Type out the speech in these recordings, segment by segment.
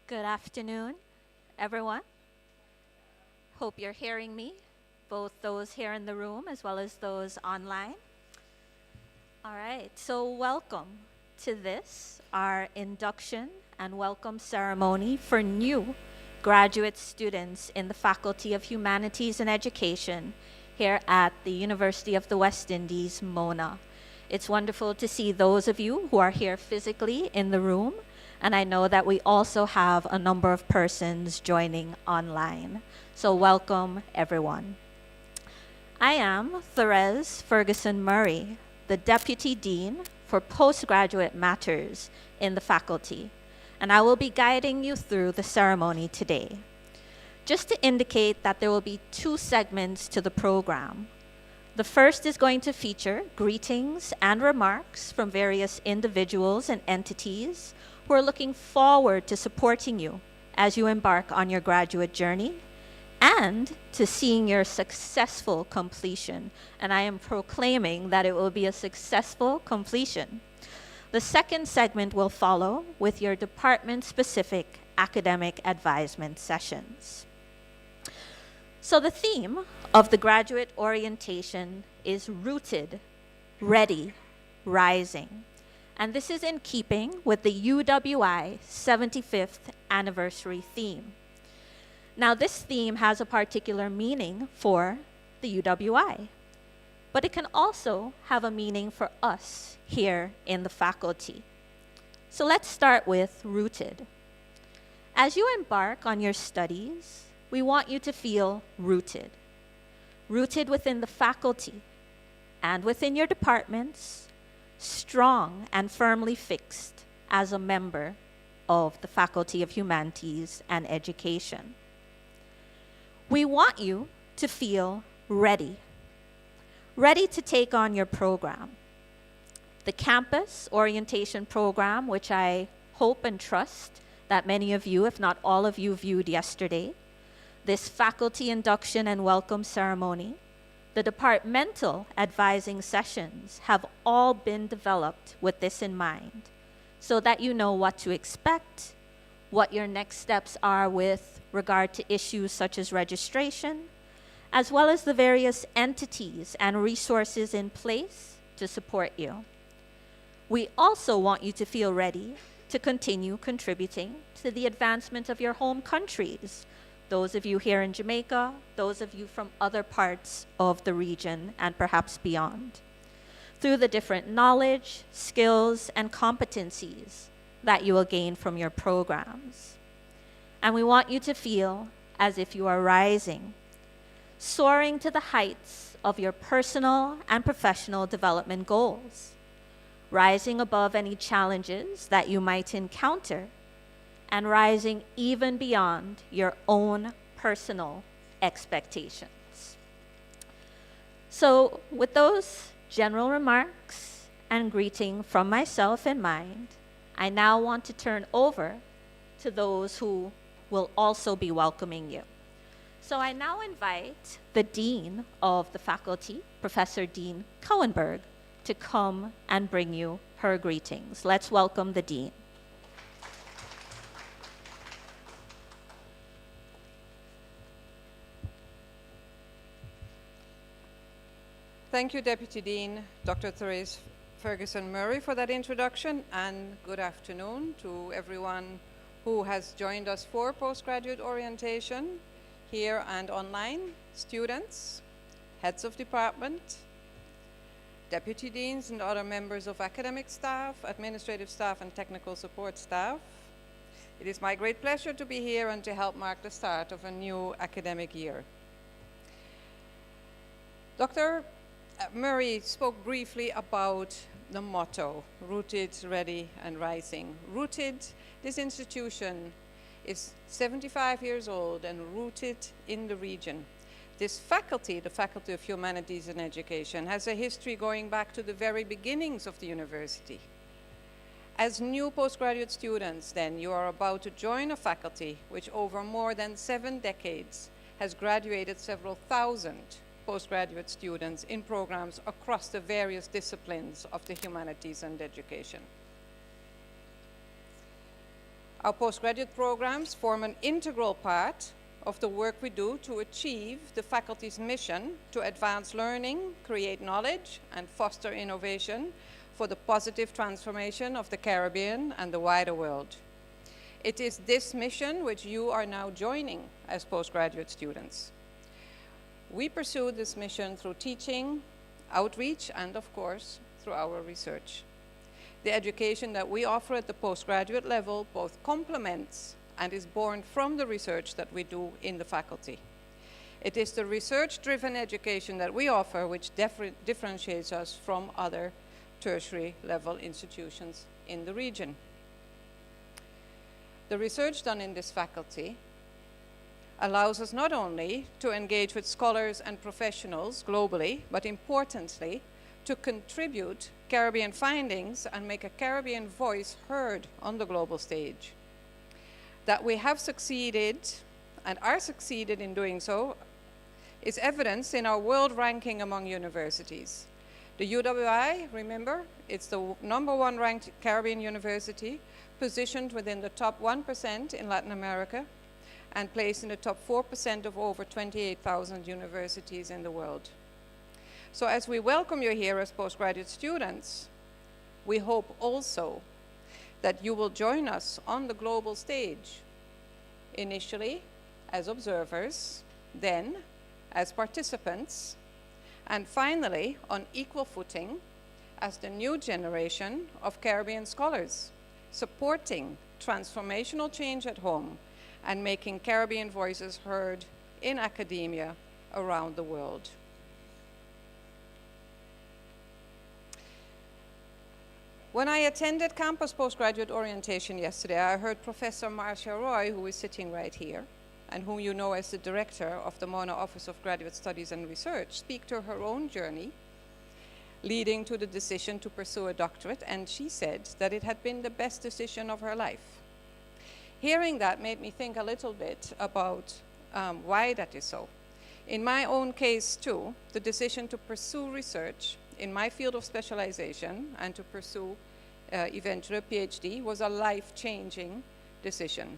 Good afternoon, everyone. Hope you're hearing me, both those here in the room as well as those online. All right, so welcome to this, our induction and welcome ceremony for new graduate students in the Faculty of Humanities and Education here at the University of the West Indies, MONA. It's wonderful to see those of you who are here physically in the room, and I know that we also have a number of persons joining online. So welcome, everyone. I am Therese Ferguson Murray, the Deputy Dean for Postgraduate Matters in the faculty, and I will be guiding you through the ceremony today. Just to indicate that there will be two segments to the program. The first is going to feature greetings and remarks from various individuals and entities who are looking forward to supporting you as you embark on your graduate journey and to seeing your successful completion. And I am proclaiming that it will be a successful completion. The second segment will follow with your department-specific academic advisement sessions. So the theme of the graduate orientation is Rooted, Ready, Rising. And this is in keeping with the UWI 75th anniversary theme. Now, this theme has a particular meaning for the UWI, but it can also have a meaning for us here in the faculty. So let's start with Rooted. As you embark on your studies, we want you to feel rooted. Rooted within the faculty and within your departments, strong and firmly fixed as a member of the Faculty of Humanities and Education. We want you to feel ready. Ready to take on your program. The campus orientation program, which I hope and trust that many of you, if not all of you, viewed yesterday. This faculty induction and welcome ceremony, the departmental advising sessions have all been developed with this in mind so that you know what to expect, what your next steps are with regard to issues such as registration, as well as the various entities and resources in place to support you. We also want you to feel ready to continue contributing to the advancement of your home countries, those of you here in Jamaica, those of you from other parts of the region and perhaps beyond, through the different knowledge, skills, and competencies that you will gain from your programs. And we want you to feel as if you are rising, soaring to the heights of your personal and professional development goals, rising above any challenges that you might encounter, and rising even beyond your own personal expectations. So with those general remarks and greeting from myself in mind, I now want to turn over to those who will also be welcoming you. So I now invite the Dean of the faculty, Professor Dean Cohenberg, to come and bring you her greetings. Let's welcome the Dean. Thank you, Deputy Dean Dr. Therese Ferguson Murray, for that introduction, and good afternoon to everyone who has joined us for postgraduate orientation here and online, students, heads of department, deputy deans and other members of academic staff, administrative staff, and technical support staff. It is my great pleasure to be here and to help mark the start of a new academic year. Dr. Murray spoke briefly about the motto, Rooted, Ready, and Rising. Rooted, this institution is 75 years old and rooted in the region. This faculty, the Faculty of Humanities and Education, has a history going back to the very beginnings of the university. As new postgraduate students, then, you are about to join a faculty which over more than 7 decades has graduated several thousand postgraduate students in programs across the various disciplines of the humanities and education. Our postgraduate programs form an integral part of the work we do to achieve the faculty's mission to advance learning, create knowledge, and foster innovation for the positive transformation of the Caribbean and the wider world. It is this mission which you are now joining as postgraduate students. We pursue this mission through teaching, outreach, and of course, through our research. The education that we offer at the postgraduate level both complements and is born from the research that we do in the faculty. It is the research-driven education that we offer which differentiates us from other tertiary level institutions in the region. The research done in this faculty allows us not only to engage with scholars and professionals globally, but importantly, to contribute Caribbean findings and make a Caribbean voice heard on the global stage. That we have succeeded and are succeeded in doing so is evidenced in our world ranking among universities. The UWI, remember, it's the #1 ranked Caribbean university, positioned within the top 1% in Latin America and placed in the top 4% of over 28,000 universities in the world. So as we welcome you here as postgraduate students, we hope also that you will join us on the global stage, initially as observers, then as participants, and finally on equal footing as the new generation of Caribbean scholars, supporting transformational change at home and making Caribbean voices heard in academia around the world. When I attended campus postgraduate orientation yesterday, I heard Professor Marcia Roy, who is sitting right here, and whom you know as the director of the Mona Office of Graduate Studies and Research, speak to her own journey leading to the decision to pursue a doctorate, and she said that it had been the best decision of her life. Hearing that made me think a little bit about why that is so. In my own case too, the decision to pursue research in my field of specialization and to pursue eventually a PhD was a life-changing decision.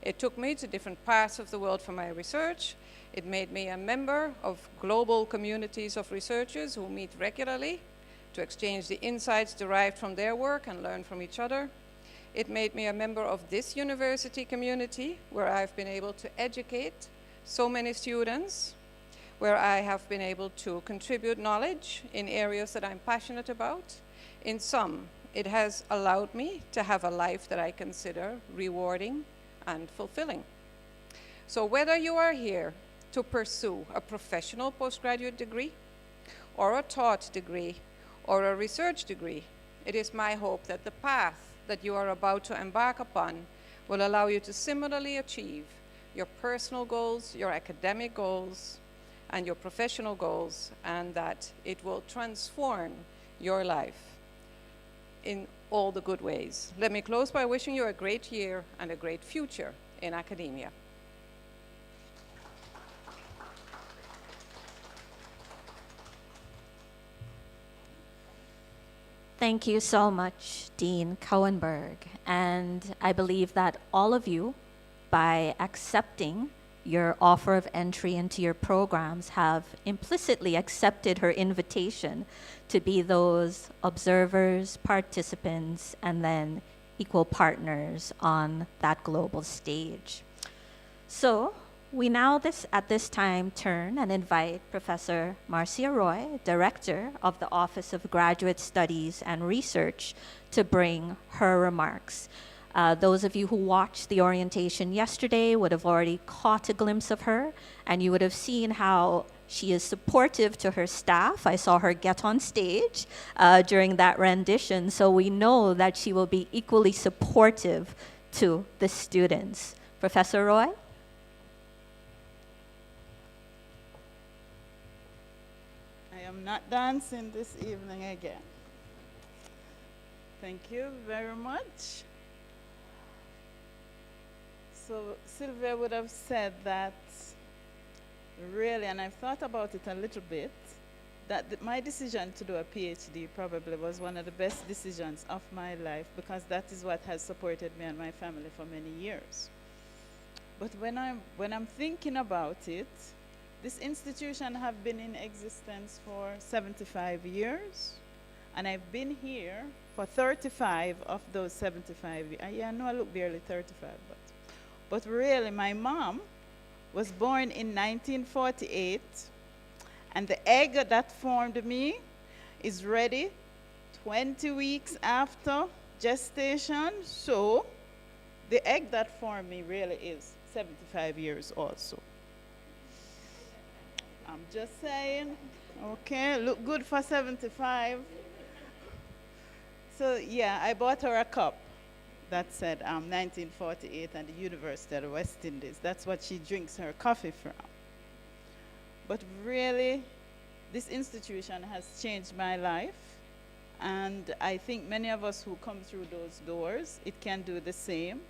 It took me to different parts of the world for my research. It made me a member of global communities of researchers who meet regularly to exchange the insights derived from their work and learn from each other. It made me a member of this university community where I've been able to educate so many students, where I have been able to contribute knowledge in areas that I'm passionate about. In sum, it has allowed me to have a life that I consider rewarding and fulfilling. So whether you are here to pursue a professional postgraduate degree, or a taught degree, or a research degree, it is my hope that the path that you are about to embark upon will allow you to similarly achieve your personal goals, your academic goals, and your professional goals, and that it will transform your life in all the good ways. Let me close by wishing you a great year and a great future in academia. Thank you so much, Dean Cohenberg. And I believe that all of you, by accepting your offer of entry into your programs, have implicitly accepted her invitation to be those observers, participants, and then equal partners on that global stage. So we now at this time turn and invite Professor Marcia Roy, Director of the Office of Graduate Studies and Research, to bring her remarks. Those of you who watched the orientation yesterday would have already caught a glimpse of her, and you would have seen how she is supportive to her staff. I saw her get on stage during that rendition, so we know that she will be equally supportive to the students. Professor Roy? I am not dancing this evening again. Thank you very much. So Sylvia would have said that really, and I've thought about it a little bit, my decision to do a PhD probably was one of the best decisions of my life, because that is what has supported me and my family for many years. But when I'm thinking about it, this institution have been in existence for 75 years, and I've been here for 35 of those 75 years. Yeah, I know I look barely 35, but really my mom was born in 1948, and the egg that formed me is ready 20 weeks after gestation. So the egg that formed me really is 75 years also. I'm just saying, okay, look good for 75. So yeah, I bought her a cup that said 1948 and the University of the West Indies. That's what she drinks her coffee from. But really, this institution has changed my life, and I think many of us who come through those doors, it can do the same.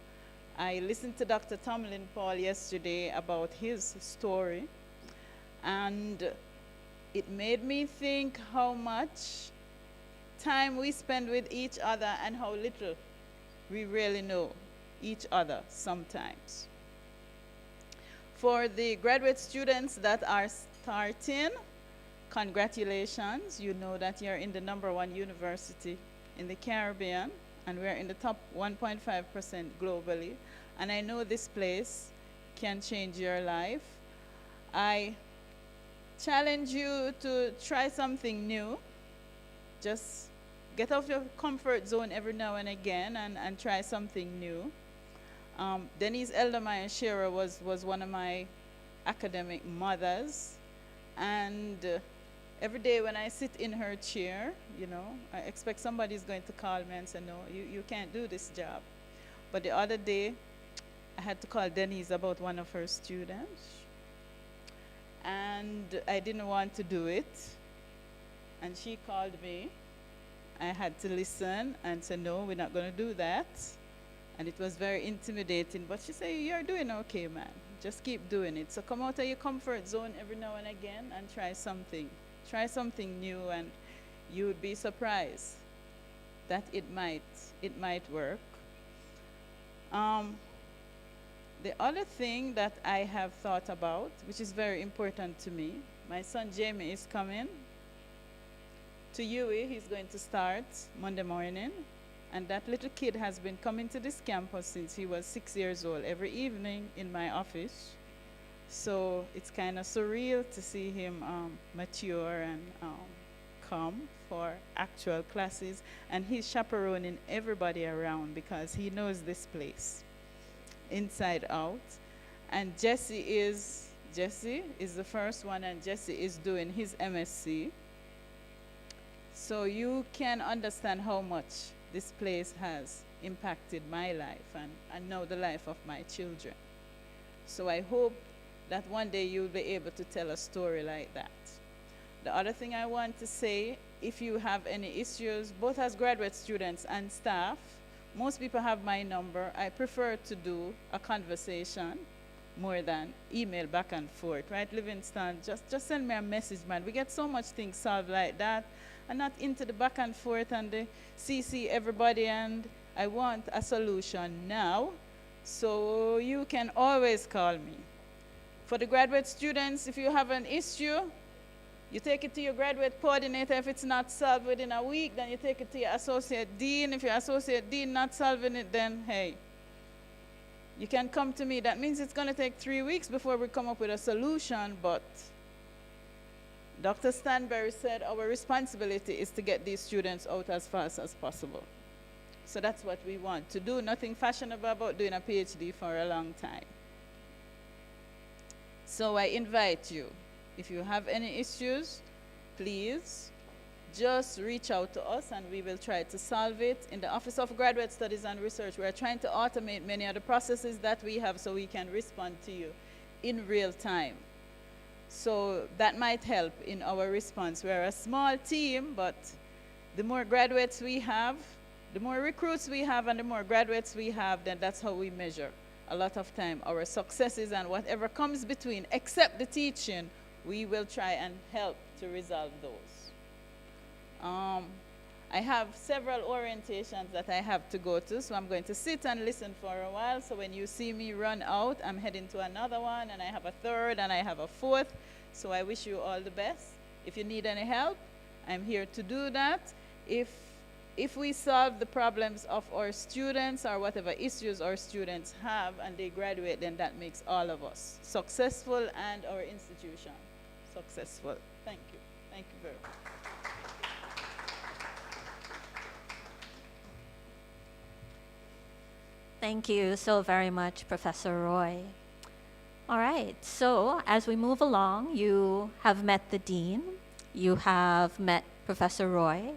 I listened to Dr. Tomlin Paul yesterday about his story, and it made me think how much time we spend with each other and how little we really know each other sometimes. For the graduate students that are starting, congratulations. You know that you're in the #1 university in the Caribbean, and we're in the top 1.5% globally. And I know this place can change your life. I challenge you to try something new. Just get out of your comfort zone every now and again and try something new. Denise Eldermeyer Shearer was one of my academic mothers. And every day when I sit in her chair, you know, I expect somebody's going to call me and say, no, you can't do this job. But the other day, I had to call Denise about one of her students. And I didn't want to do it. And she called me. I had to listen and say, no, we're not going to do that. And it was very intimidating. But she said, you're doing okay, man. Just keep doing it. So come out of your comfort zone every now and again and try something. Try something new, and you would be surprised that it might work. The other thing that I have thought about, which is very important to me, my son Jamie is coming to UWI. He's going to start Monday morning. And that little kid has been coming to this campus since he was 6 years old, every evening in my office. So it's kind of surreal to see him mature and come for actual classes. And he's chaperoning everybody around because he knows this place inside out. And Jesse is the first one, and Jesse is doing his MSc. So you can understand how much this place has impacted my life and now the life of my children. So I hope that one day you'll be able to tell a story like that. The other thing I want to say, if you have any issues, both as graduate students and staff, most people have my number. I prefer to do a conversation more than email back and forth, right, Livingston? Just send me a message, man. We get so much things solved like that. I'm not into the back and forth and the CC everybody, and I want a solution now. So you can always call me. For the graduate students, if you have an issue, you take it to your graduate coordinator. If it's not solved within a week, then you take it to your associate dean. If your associate dean not solving it, then hey, you can come to me. That means it's going to take 3 weeks before we come up with a solution, but Dr. Stanberry said our responsibility is to get these students out as fast as possible. So that's what we want to do. Nothing fashionable about doing a PhD for a long time. So I invite you, if you have any issues, please just reach out to us and we will try to solve it. In the Office of Graduate Studies and Research, we are trying to automate many of the processes that we have so we can respond to you in real time. So that might help in our response. We're a small team, but the more graduates we have, the more recruits we have, and the more graduates we have, then that's how we measure a lot of time our successes, and whatever comes between, except the teaching, we will try and help to resolve those. I have several orientations that I have to go to, so I'm going to sit and listen for a while. So when you see me run out, I'm heading to another one, and I have a third, and I have a fourth. So I wish you all the best. If you need any help, I'm here to do that. If we solve the problems of our students or whatever issues our students have and they graduate, then that makes all of us successful and our institution successful. Thank you. Thank you very much. Thank you so very much, Professor Roy. All right, so as we move along, you have met the Dean, you have met Professor Roy.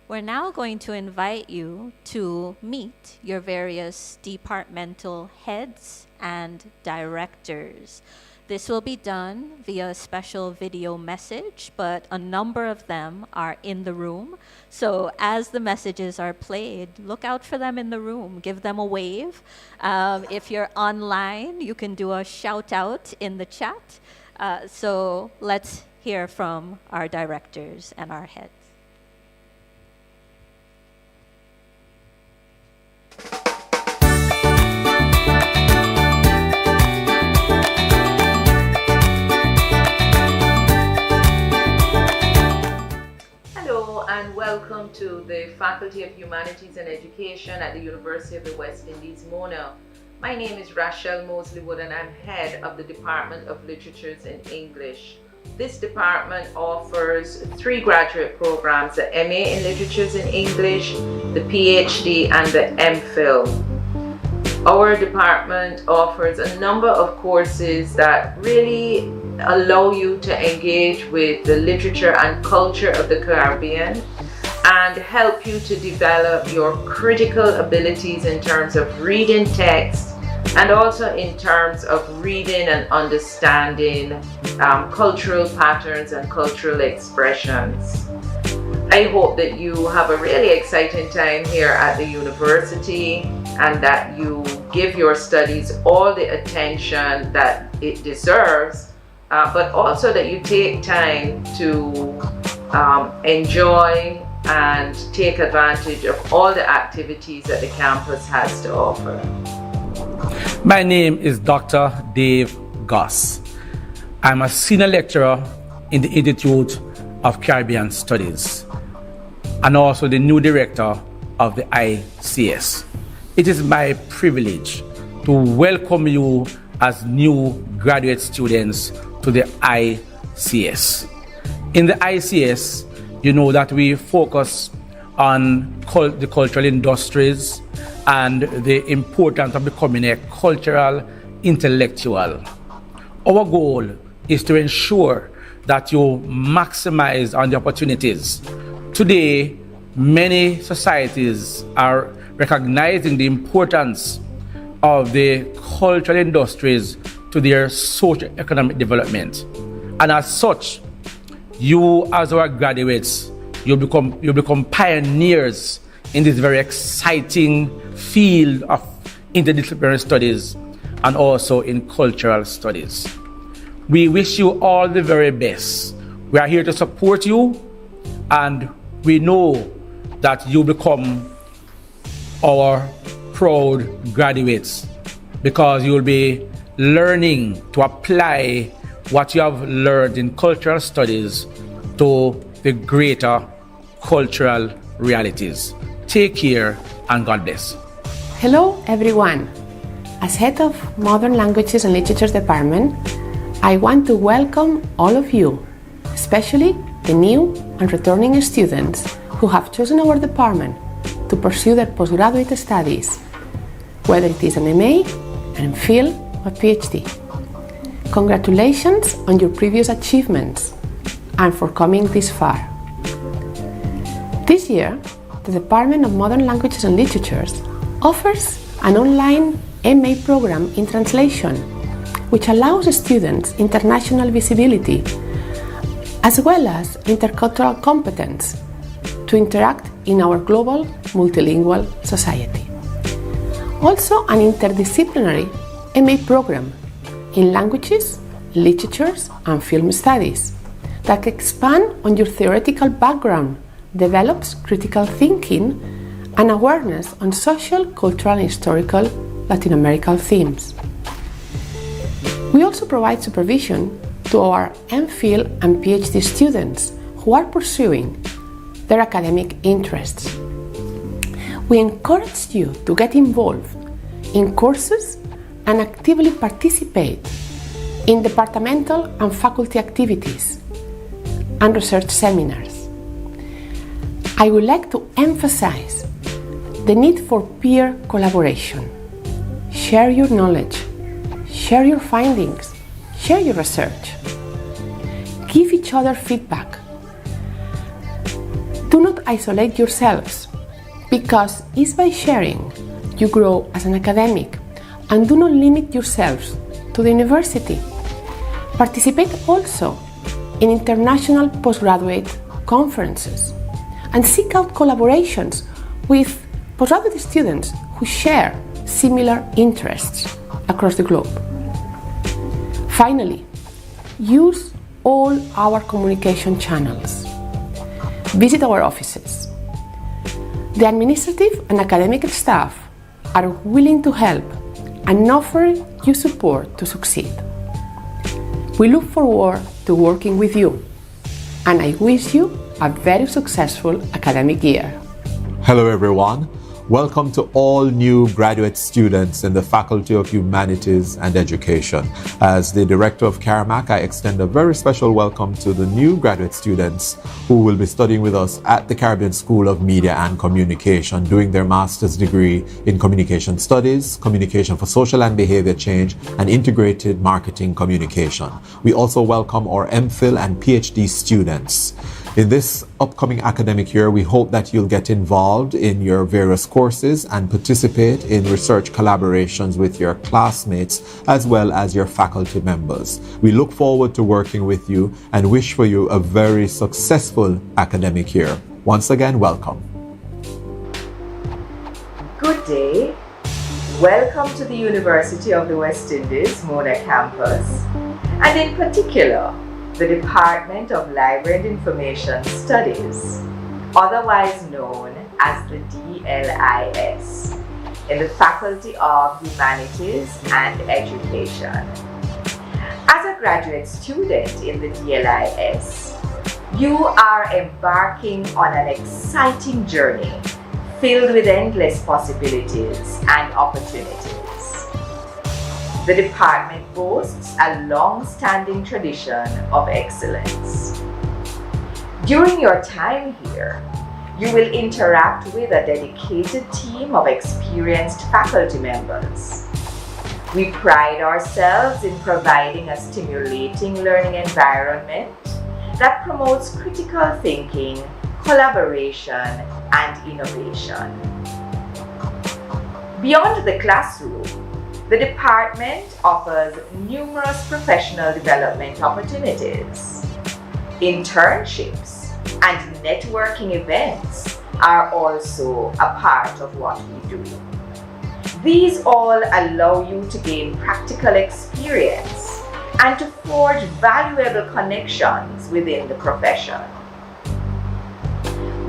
We're now going to invite you to meet your various departmental heads and directors. This will be done via a special video message, but a number of them are in the room. So as the messages are played, look out for them in the room. Give them a wave. If you're online, you can do a shout out in the chat. So let's hear from our directors and our heads. And welcome to the Faculty of Humanities and Education at the University of the West Indies, Mona. My name is Rachel Mosley-Wood and I'm head of the Department of Literatures in English. This department offers 3 graduate programs, the MA in Literatures in English, the PhD and the MPhil. Our department offers a number of courses that really allow you to engage with the literature and culture of the Caribbean and help you to develop your critical abilities in terms of reading text and also in terms of reading and understanding cultural patterns and cultural expressions. I hope that you have a really exciting time here at the university and that you give your studies all the attention that it deserves, but also that you take time to enjoy and take advantage of all the activities that the campus has to offer. My name is Dr. Dave Goss. I'm a senior lecturer in the Institute of Caribbean Studies and also the new director of the ICS. It is my privilege to welcome you as new graduate students to the ICS. In the ICS, you know that we focus on the cultural industries and the importance of becoming a cultural intellectual. Our goal is to ensure that you maximize on the opportunities. Today, many societies are recognizing the importance of the cultural industries to their socio-economic development. And as such, you as our graduates, you become pioneers in this very exciting field of interdisciplinary studies and also in cultural studies. We wish you all the very best. We are here to support you, and we know that you become our proud graduates because you will be learning to apply what you have learned in cultural studies to the greater cultural realities. Take care and God bless. Hello everyone. As head of Modern Languages and Literatures Department, I want to welcome all of you, especially the new and returning students who have chosen our department to pursue their postgraduate studies, whether it is an MA, an MPhil or PhD. Congratulations on your previous achievements and for coming this far. This year, the Department of Modern Languages and Literatures offers an online MA program in translation, which allows students international visibility as well as intercultural competence to interact in our global multilingual society. Also an interdisciplinary MA program in languages, literatures and film studies that expand on your theoretical background, develops critical thinking and awareness on social, cultural, and historical Latin American themes. We also provide supervision to our MPhil and PhD students who are pursuing their academic interests. We encourage you to get involved in courses and actively participate in departmental and faculty activities and research seminars. I would like to emphasize the need for peer collaboration. Share your knowledge, share your findings, share your research. Give each other feedback. Do not isolate yourselves, because it's by sharing you grow as an academic, and do not limit yourselves to the university. Participate also in international postgraduate conferences and seek out collaborations with postgraduate students who share similar interests across the globe. Finally, use all our communication channels. Visit our offices. The administrative and academic staff are willing to help and offer you support to succeed. We look forward to working with you, and I wish you a very successful academic year. Hello everyone. Welcome to all new graduate students in the Faculty of Humanities and Education. As the Director of CARMAC, I extend a very special welcome to the new graduate students who will be studying with us at the Caribbean School of Media and Communication, doing their master's degree in Communication Studies, Communication for Social and Behavior Change, and Integrated Marketing Communication. We also welcome our MPhil and PhD students. In this upcoming academic year, we hope that you'll get involved in your various courses and participate in research collaborations with your classmates as well as your faculty members. We look forward to working with you and wish for you a very successful academic year. Once again, welcome. Good day. Welcome to the University of the West Indies, Mona campus, and in particular, the Department of Library and Information Studies, otherwise known as the DLIS, in the Faculty of Humanities and Education. As a graduate student in the DLIS, you are embarking on an exciting journey filled with endless possibilities and opportunities. The department boasts a long-standing tradition of excellence. During your time here, you will interact with a dedicated team of experienced faculty members. We pride ourselves in providing a stimulating learning environment that promotes critical thinking, collaboration, and innovation. Beyond the classroom, the department offers numerous professional development opportunities. Internships and networking events are also a part of what we do. These all allow you to gain practical experience and to forge valuable connections within the profession.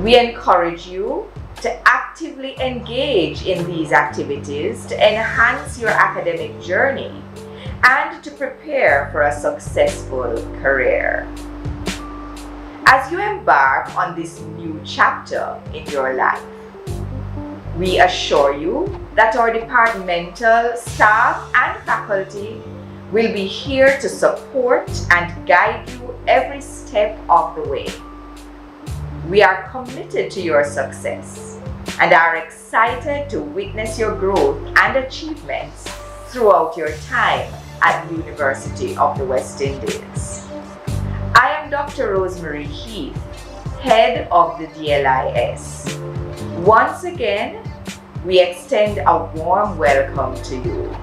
We encourage you to actively engage in these activities to enhance your academic journey and to prepare for a successful career. As you embark on this new chapter in your life, we assure you that our departmental staff and faculty will be here to support and guide you every step of the way. We are committed to your success and are excited to witness your growth and achievements throughout your time at the University of the West Indies. I am Dr. Rosemary Heath, head of the DLIS. Once again, we extend a warm welcome to you.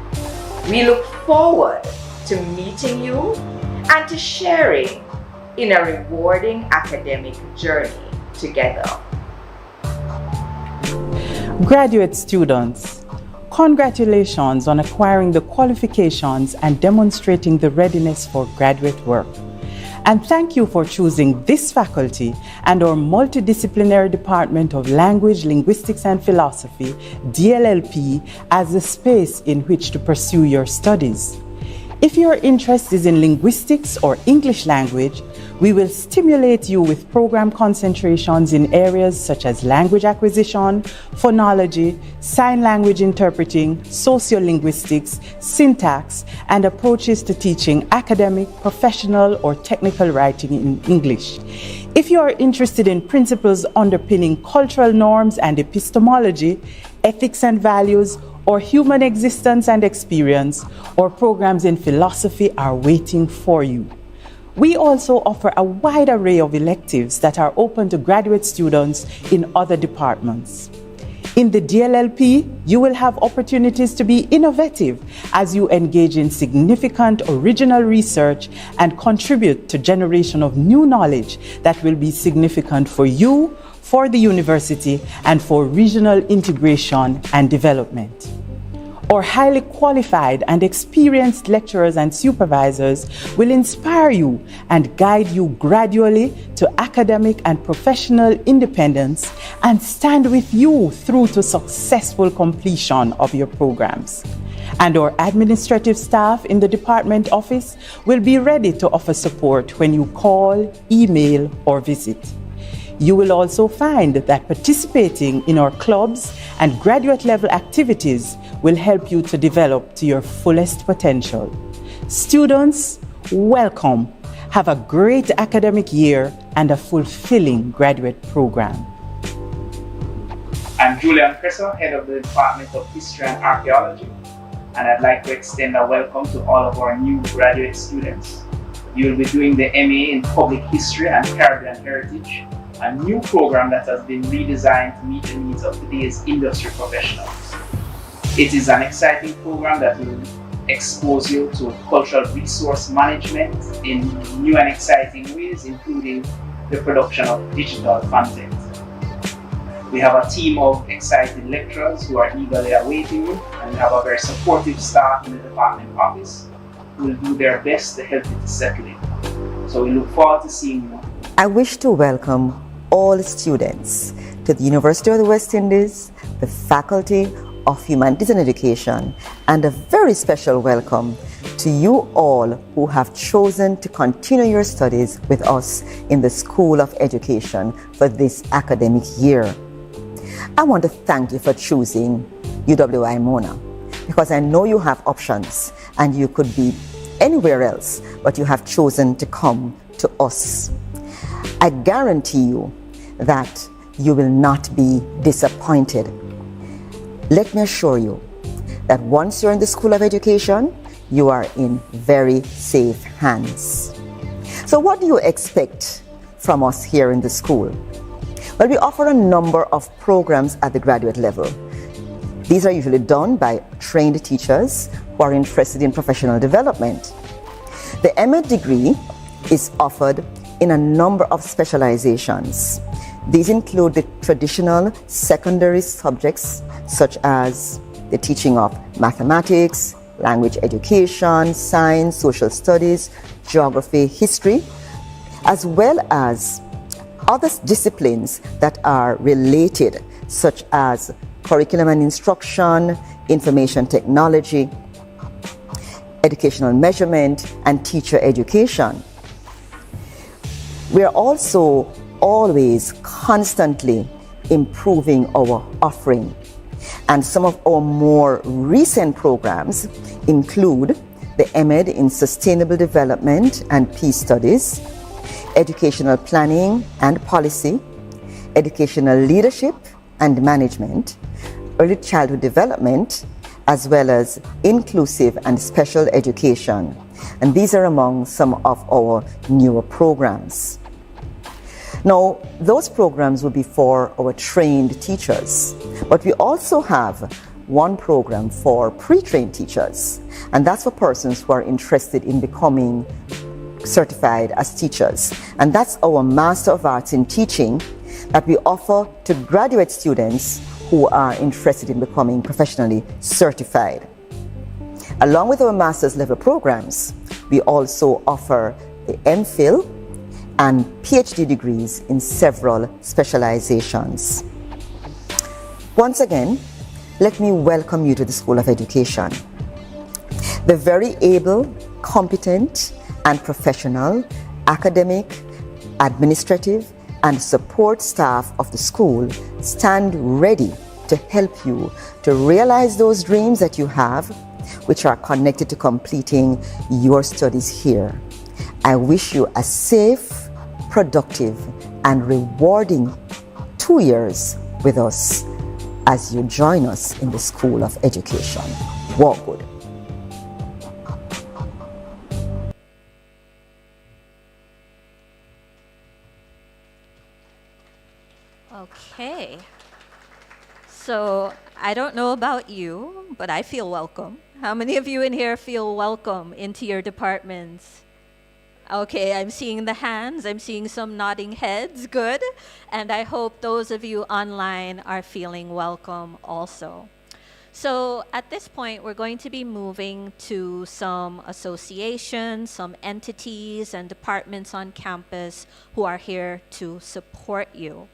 We look forward to meeting you and to sharing in a rewarding academic journey together. Graduate students, Congratulations on acquiring the qualifications and demonstrating the readiness for graduate work. And thank you for choosing this faculty and our multidisciplinary Department of Language, Linguistics and Philosophy, DLLP, as the space in which to pursue your studies. If your interest is in linguistics or English language, we will stimulate you with program concentrations in areas such as language acquisition, phonology, sign language interpreting, sociolinguistics, syntax, and approaches to teaching academic, professional, or technical writing in English. If you are interested in principles underpinning cultural norms and epistemology, ethics and values, or human existence and experience, or programs in philosophy are waiting for you. We also offer a wide array of electives that are open to graduate students in other departments. In the DLLP, you will have opportunities to be innovative as you engage in significant original research and contribute to generation of new knowledge that will be significant for you, for the university, and for regional integration and development. Our highly qualified and experienced lecturers and supervisors will inspire you and guide you gradually to academic and professional independence and stand with you through to successful completion of your programs. And our administrative staff in the department office will be ready to offer support when you call, email, or visit. You will also find that participating in our clubs and graduate level activities will help you to develop to your fullest potential. Students, welcome. Have a great academic year and a fulfilling graduate program. I'm Julian Cresser, head of the Department of History and Archaeology, and I'd like to extend a welcome to all of our new graduate students. You'll be doing the MA in Public History and Caribbean Heritage, a new program that has been redesigned to meet the needs of today's industry professionals. It is an exciting program that will expose you to cultural resource management in new and exciting ways, including the production of digital content. We have a team of excited lecturers who are eagerly awaiting you, and we have a very supportive staff in the department office who will do their best to help you to settle in. So we look forward to seeing you. I wish to welcome all students to the University of the West Indies, the Faculty of Humanities and Education, and a very special welcome to you all who have chosen to continue your studies with us in the School of Education for this academic year. I want to thank you for choosing UWI Mona, because I know you have options and you could be anywhere else, but you have chosen to come to us. I guarantee you that you will not be disappointed. Let me assure you that once you're in the School of Education, you are in very safe hands. So what do you expect from us here in the school? Well, we offer a number of programs at the graduate level. These are usually done by trained teachers who are interested in professional development. The MA degree is offered in a number of specializations. These include the traditional secondary subjects such as the teaching of mathematics, language education, science, social studies, geography, history, as well as other disciplines that are related, such as curriculum and instruction, information technology, educational measurement, and teacher education. We are also always constantly improving our offering. And some of our more recent programs include the MEd in Sustainable Development and Peace Studies, Educational Planning and Policy, Educational Leadership and Management, Early Childhood Development, as well as Inclusive and Special Education. And these are among some of our newer programs. Now, those programs will be for our trained teachers, but we also have one program for pre-trained teachers, and that's for persons who are interested in becoming certified as teachers. And that's our Master of Arts in Teaching that we offer to graduate students who are interested in becoming professionally certified. Along with our master's level programs, we also offer the MPhil and PhD degrees in several specializations. Once again, let me welcome you to the School of Education. The very able, competent, and professional academic, administrative, and support staff of the school stand ready to help you to realize those dreams that you have, which are connected to completing your studies here. I wish you a safe, productive, and rewarding 2 years with us as you join us in the School of Education. Walk good. Okay. So I don't know about you, but I feel welcome. How many of you in here feel welcome into your departments? Okay, I'm seeing the hands. I'm seeing some nodding heads. Good. And I hope those of you online are feeling welcome also. So at this point, we're going to be moving to some associations, some entities and departments on campus who are here to support you.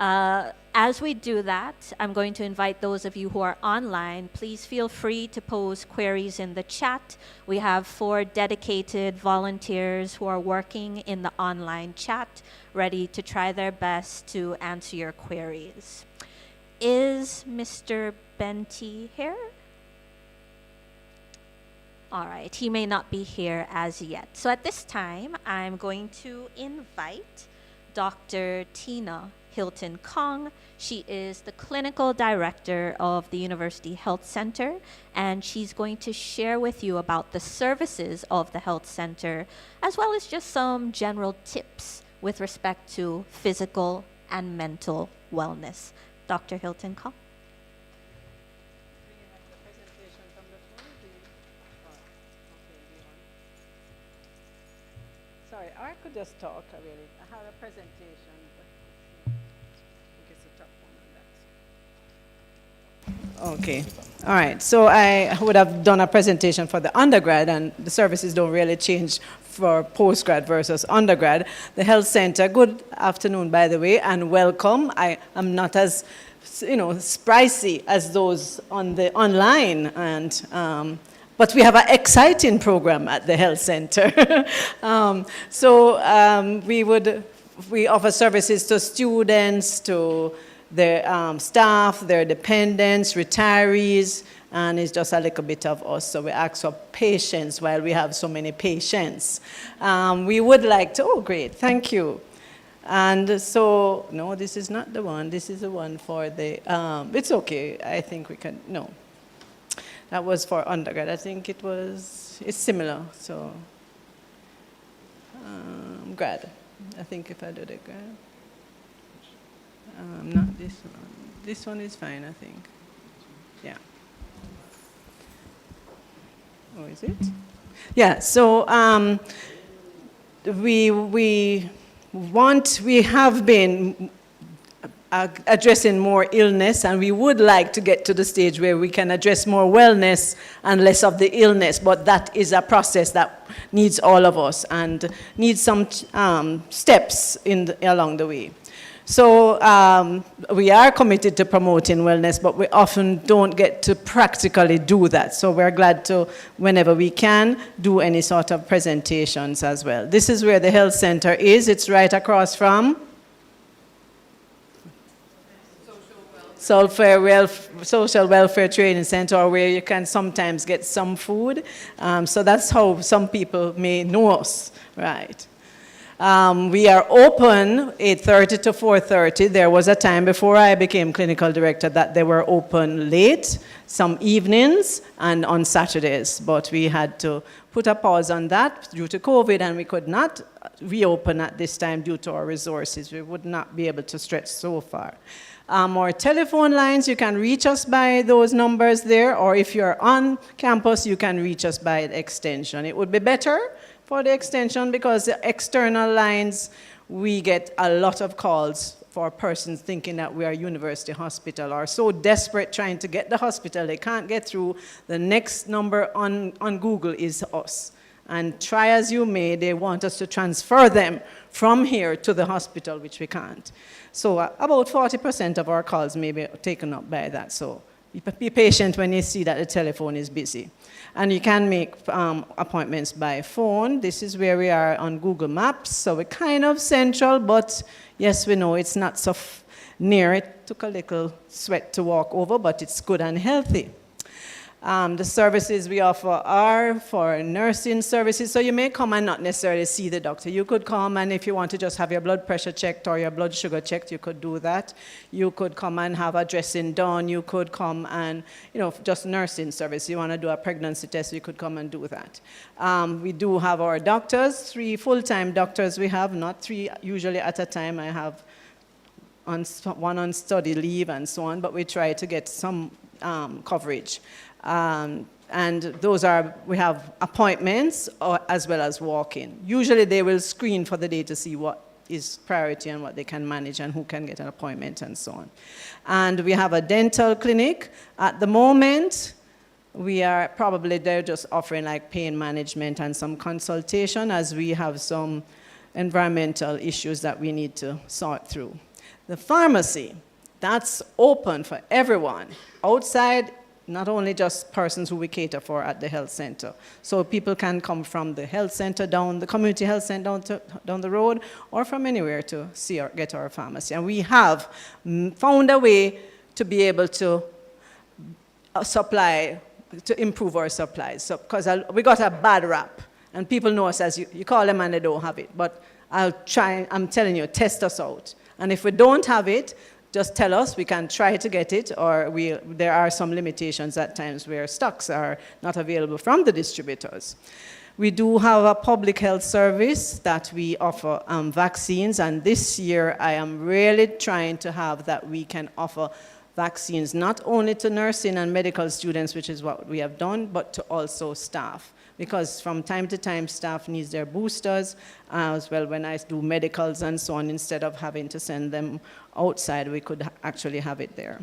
As we do that, I'm going to invite those of you who are online, please feel free to pose queries in the chat. We have 4 dedicated volunteers who are working in the online chat, ready to try their best to answer your queries. Is Mr. Benty here? All right, he may not be here as yet. So at this time, I'm going to invite Dr. Tina Hilton Kong. She is the clinical director of the University Health Center, and she's going to share with you about the services of the Health Center, as well as just some general tips with respect to physical and mental wellness. Dr. Hilton Kong. Sorry, I could just talk, really. I have a presentation. Okay. All right. So I would have done a presentation for the undergrad, and the services don't really change for postgrad versus undergrad. The health center, good afternoon, by the way, and welcome. I am not as, pricey as those on the online, and but we have an exciting program at the health center. We offer services to students, to their staff, their dependents, retirees, and it's just a little bit of us. So we ask for patience while we have so many patients. We would like to, oh great, thank you. And so, no, this is not the one. This is the one for the, it's okay. I think we can, no. That was for undergrad. I think it's similar, so grad. I think if I do the grad. Not this one. This one is fine, I think. Yeah. Oh, is it? Yeah, so we have been addressing more illness, and we would like to get to the stage where we can address more wellness and less of the illness, but that is a process that needs all of us and needs some steps along the way. So we are committed to promoting wellness, but we often don't get to practically do that. So we're glad to, whenever we can, do any sort of presentations as well. This is where the health center is. It's right across from Social Welfare Training Center, where you can sometimes get some food. So that's how some people may know us, right? We are open 8:30 to 4:30. There was a time before I became clinical director that they were open late, some evenings, and on Saturdays. But we had to put a pause on that due to COVID, and we could not reopen at this time due to our resources. We would not be able to stretch so far. Our telephone lines, you can reach us by those numbers there, or if you're on campus, you can reach us by the extension. It would be better for the extension because the external lines, we get a lot of calls for persons thinking that we are a university hospital or so desperate trying to get the hospital, they can't get through. The next number on Google is us. And try as you may, they want us to transfer them from here to the hospital, which we can't. So about 40% of our calls may be taken up by that. So be patient when you see that the telephone is busy. And you can make appointments by phone. This is where we are on Google Maps. So we're kind of central, but yes, we know it's not so near. It took a little sweat to walk over, but it's good and healthy. The services we offer are for nursing services. So you may come and not necessarily see the doctor. You could come, and if you want to just have your blood pressure checked or your blood sugar checked, you could do that. You could come and have a dressing done. You could come and, just nursing service. You want to do a pregnancy test, you could come and do that. We do have our doctors, 3 full-time doctors we have, not 3 usually at a time. I have one on study leave and so on, but we try to get some coverage. And those we have appointments as well as walk-in. Usually they will screen for the day to see what is priority and what they can manage and who can get an appointment and so on. And we have a dental clinic. At the moment, we are probably there just offering like pain management and some consultation as we have some environmental issues that we need to sort through. The pharmacy, that's open for everyone. Outside, not only just persons who we cater for at the health center. So people can come from the health center the community health center down the road, or from anywhere to get our pharmacy. And we have found a way to be able to improve our supplies. So, because we got a bad rap, and people know us as you call them and they don't have it. But I'm telling you, test us out. And if we don't have it, just tell us, we can try to get it, or there are some limitations at times where stocks are not available from the distributors. We do have a public health service that we offer vaccines, and this year I am really trying to have that we can offer vaccines not only to nursing and medical students, which is what we have done, but to also staff. Because from time to time, staff needs their boosters, as well when I do medicals and so on, instead of having to send them outside, we could actually have it there.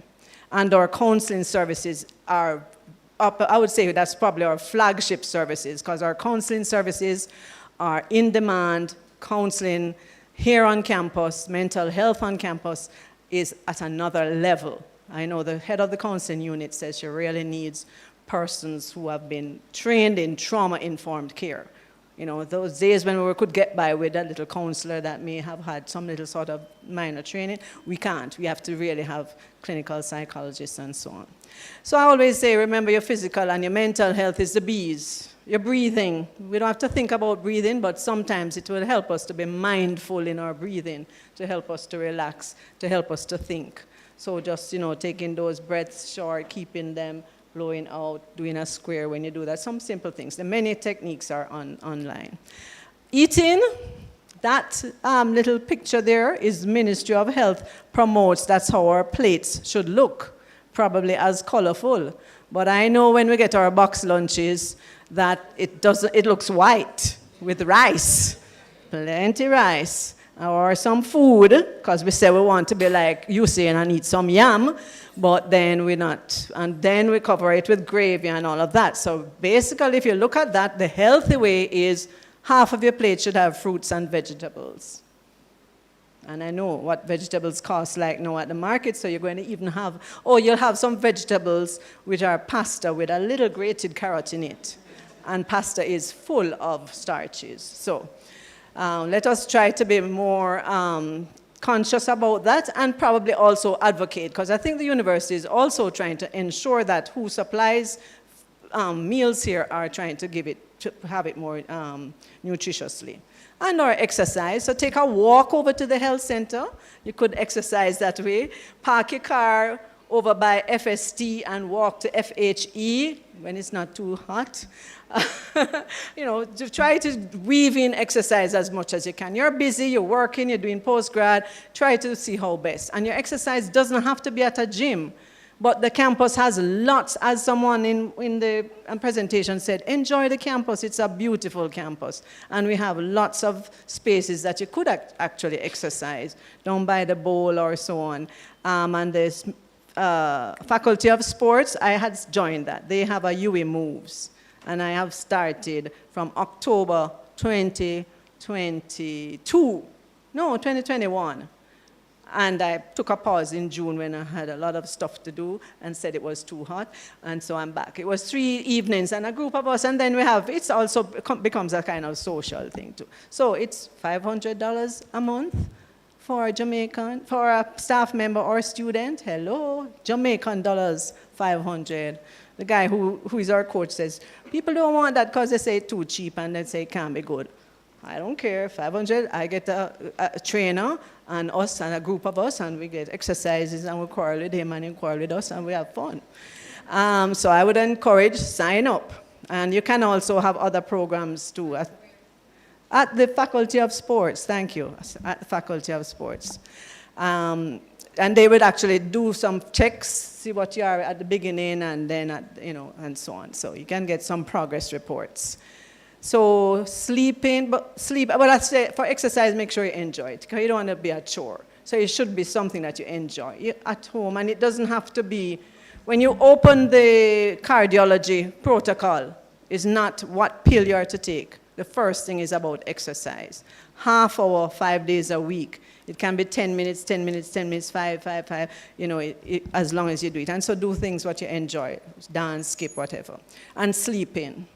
And our counseling services are up, I would say that's probably our flagship services, because our counseling services are in demand. Counseling here on campus, mental health on campus is at another level. I know the head of the counseling unit says she really needs persons who have been trained in trauma-informed care. Those days when we could get by with a little counselor that may have had some little sort of minor training, we can't. We have to really have clinical psychologists and so on. So I always say, remember your physical and your mental health is the bees. Your breathing, we don't have to think about breathing, but sometimes it will help us to be mindful in our breathing, to help us to relax, to help us to think. So just, taking those breaths short, keeping them, blowing out, doing a square when you do that, some simple things. The many techniques are online. Eating, that little picture there is Ministry of Health promotes, that's how our plates should look, probably as colorful. But I know when we get our box lunches that it looks white with rice, plenty rice. Or some food, because we say we want to be like you saying and eat some yam, but then we're not. And then we cover it with gravy and all of that. So basically, if you look at that, the healthy way is half of your plate should have fruits and vegetables. And I know what vegetables cost like now at the market, so you're going to even have, you'll have some vegetables which are pasta with a little grated carrot in it. And pasta is full of starches. So let us try to be more conscious about that, and probably also advocate, because I think the university is also trying to ensure that who supplies meals here are trying to have it more nutritiously. And our exercise, so take a walk over to the health center. You could exercise that way. Park your car over by FST and walk to FHE when it's not too hot. To try to weave in exercise as much as you can. You're busy, you're working, you're doing postgrad, try to see how best. And your exercise doesn't have to be at a gym. But the campus has lots, as someone in the presentation said, enjoy the campus. It's a beautiful campus. And we have lots of spaces that you could actually exercise down by the bowl or so on. And there's Faculty of Sports, I had joined that. They have a UE Moves. And I have started from October 2021. And I took a pause in June when I had a lot of stuff to do and said it was too hot, and so I'm back. It was 3 evenings and a group of us, and then it's also becomes a kind of social thing too. So it's $500 a month for a Jamaican, for a staff member or student. Hello, Jamaican dollars, 500. The guy who is our coach says, people don't want that because they say it's too cheap and they say it can't be good. I don't care, 500, I get a trainer and us and a group of us, and we get exercises and we quarrel with him and he quarrel with us and we have fun. So I would encourage, sign up. And you can also have other programs too. At the Faculty of Sports, thank you, at the Faculty of Sports. And they would actually do some checks, see what you are at the beginning and then, and so on. So you can get some progress reports. So sleeping, but I say for exercise, make sure you enjoy it, because you don't want to be a chore. So it should be something that you enjoy. You're at home, and it doesn't have to be, when you open the cardiology protocol, it's not what pill you are to take. The first thing is about exercise. Half hour, 5 days a week. It can be 10 minutes, 10 minutes, 10 minutes, 5, as long as you do it. And so do things what you enjoy, dance, skip, whatever. And sleeping.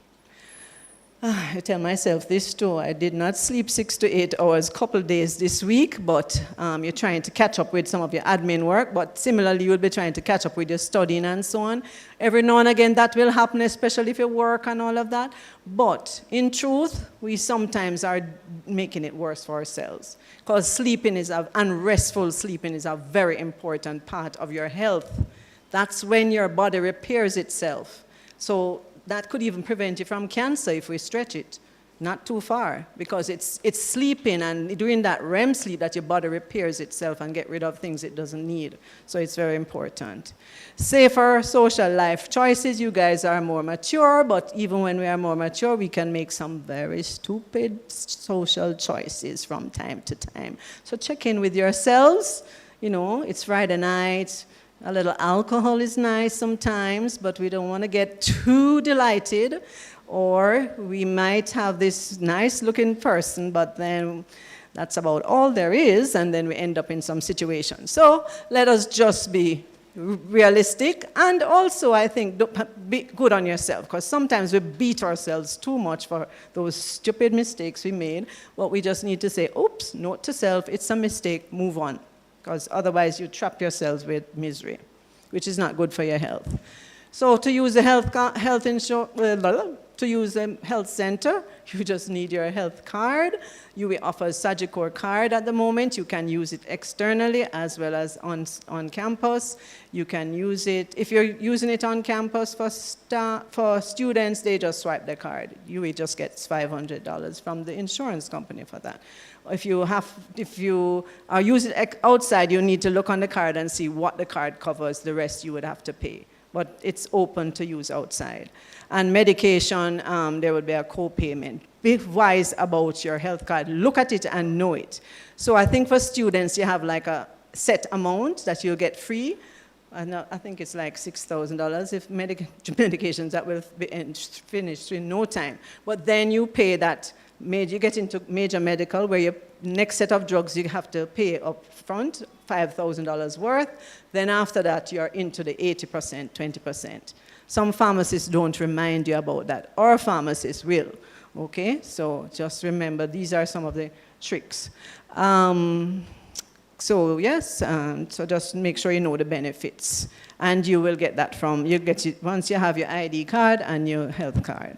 I tell myself this too. I did not sleep 6 to 8 hours couple days this week, but you're trying to catch up with some of your admin work, but similarly you'll be trying to catch up with your studying and so on. Every now and again that will happen, especially if you work and all of that. But in truth, we sometimes are making it worse for ourselves, because unrestful sleeping is a very important part of your health. That's when your body repairs itself. So that could even prevent you from cancer if we stretch it, not too far, because it's sleeping and during that REM sleep that your body repairs itself and get rid of things it doesn't need. So it's very important. Safer social life choices. You guys are more mature, but even when we are more mature, we can make some very stupid social choices from time to time. So check in with yourselves. It's Friday night. A little alcohol is nice sometimes, but we don't want to get too delighted, or we might have this nice-looking person, but then that's about all there is, and then we end up in some situation. So let us just be realistic, and also, I think, be good on yourself, because sometimes we beat ourselves too much for those stupid mistakes we made, but we just need to say, oops, note to self, it's a mistake, move on. Because otherwise you trap yourselves with misery, which is not good for your health. So to use the health center, you just need your health card. UE offers Sagicor card at the moment. You can use it externally as well as on campus. You can use it, if you're using it on campus for students, they just swipe the card. UE just gets $500 from the insurance company for that. If you are using it outside, you need to look on the card and see what the card covers. The rest you would have to pay. But it's open to use outside. And medication, there would be a co-payment. Be wise about your health card. Look at it and know it. So I think for students, you have like a set amount that you'll get free. I think it's like $6,000 if medications that will be finished in no time. But then you pay that. You get into major medical, where your next set of drugs you have to pay up front, $5,000 worth. Then after that, you're into the 80%, 20%. Some pharmacists don't remind you about that. Our pharmacists will, okay? So just remember, these are some of the tricks. So yes, so just make sure you know the benefits. And you will get that you get it once you have your ID card and your health card.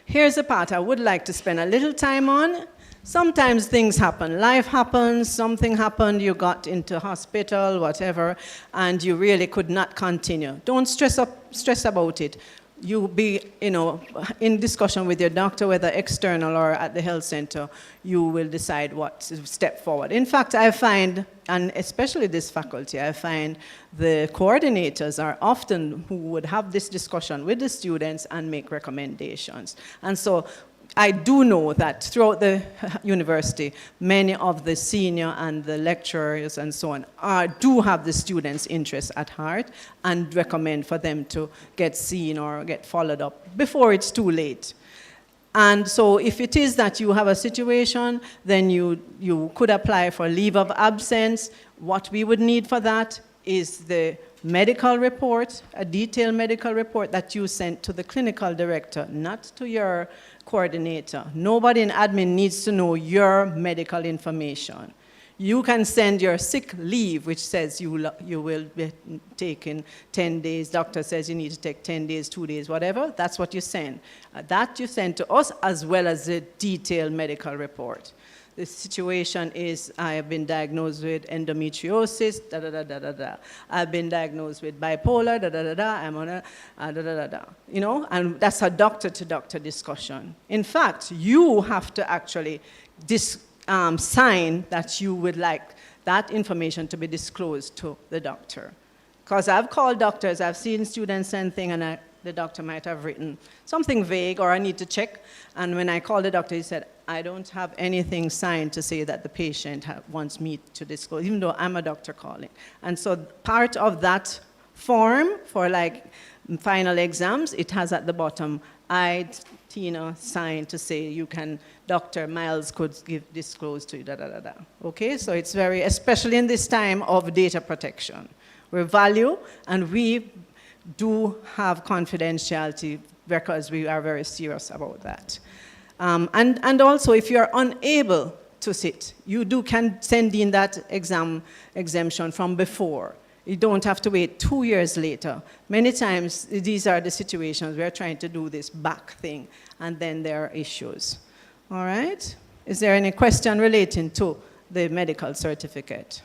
Here's the part I would like to spend a little time on. Sometimes things happen. Life happens, something happened, you got into hospital, whatever, and you really could not continue. Don't stress about it. you be, in discussion with your doctor, whether external or at the health center, you will decide what to step forward. In fact, I find, and especially this faculty, I find the coordinators are often who would have this discussion with the students and make recommendations. And so I do know that throughout the university, many of the senior and the lecturers and so on do have the students' interests at heart and recommend for them to get seen or get followed up before it's too late. And so if it is that you have a situation, then you could apply for leave of absence. What we would need for that is the medical report, a detailed medical report that you sent to the clinical director, not to your coordinator. Nobody in admin needs to know your medical information. You can send your sick leave, which says you will be taking 10 days. Doctor says you need to take 10 days, 2 days, whatever. That's what you send. That you send to us as well as a detailed medical report. The situation is I have been diagnosed with endometriosis, I've been diagnosed with bipolar, I'm on a, and that's a doctor-to-doctor discussion. In fact, you have to actually sign that you would like that information to be disclosed to the doctor. Because I've called doctors, I've seen students send things, and the doctor might have written something vague, or I need to check. And when I called the doctor, he said, I don't have anything signed to say that the patient wants me to disclose, even though I'm a doctor calling. And so part of that form for like final exams, it has at the bottom, I, Tina, signed to say you can, Dr. Miles could disclose to you, Okay, so it's very, especially in this time of data protection. We value and we do have confidentiality because we are very serious about that. And also, if you're unable to sit, you can send in that exam exemption from before. You don't have to wait 2 years later. Many times, these are the situations we're trying to do this back thing, and then there are issues. All right? Is there any question relating to the medical certificate?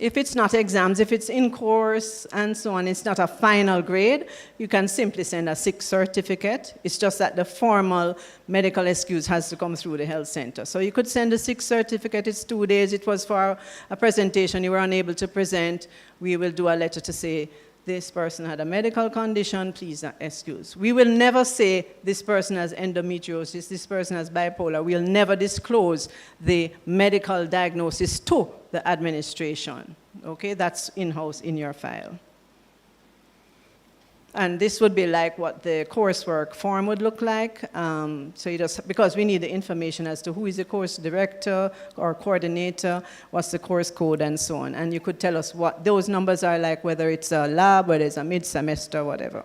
If it's not exams, if it's in course and so on, it's not a final grade, you can simply send a 6 certificate. It's just that the formal medical excuse has to come through the health center. So you could send a 6 certificate, it's 2 days, it was for a presentation you were unable to present. We will do a letter to say, this person had a medical condition, please excuse. We will never say this person has endometriosis, this person has bipolar. We'll never disclose the medical diagnosis to the administration. Okay, that's in-house in your file. And this would be like what the coursework form would look like. So you just, because we need the information as to who is the course director or coordinator, what's the course code, and so on. And you could tell us what those numbers are like, whether it's a lab, whether it's a mid-semester, whatever.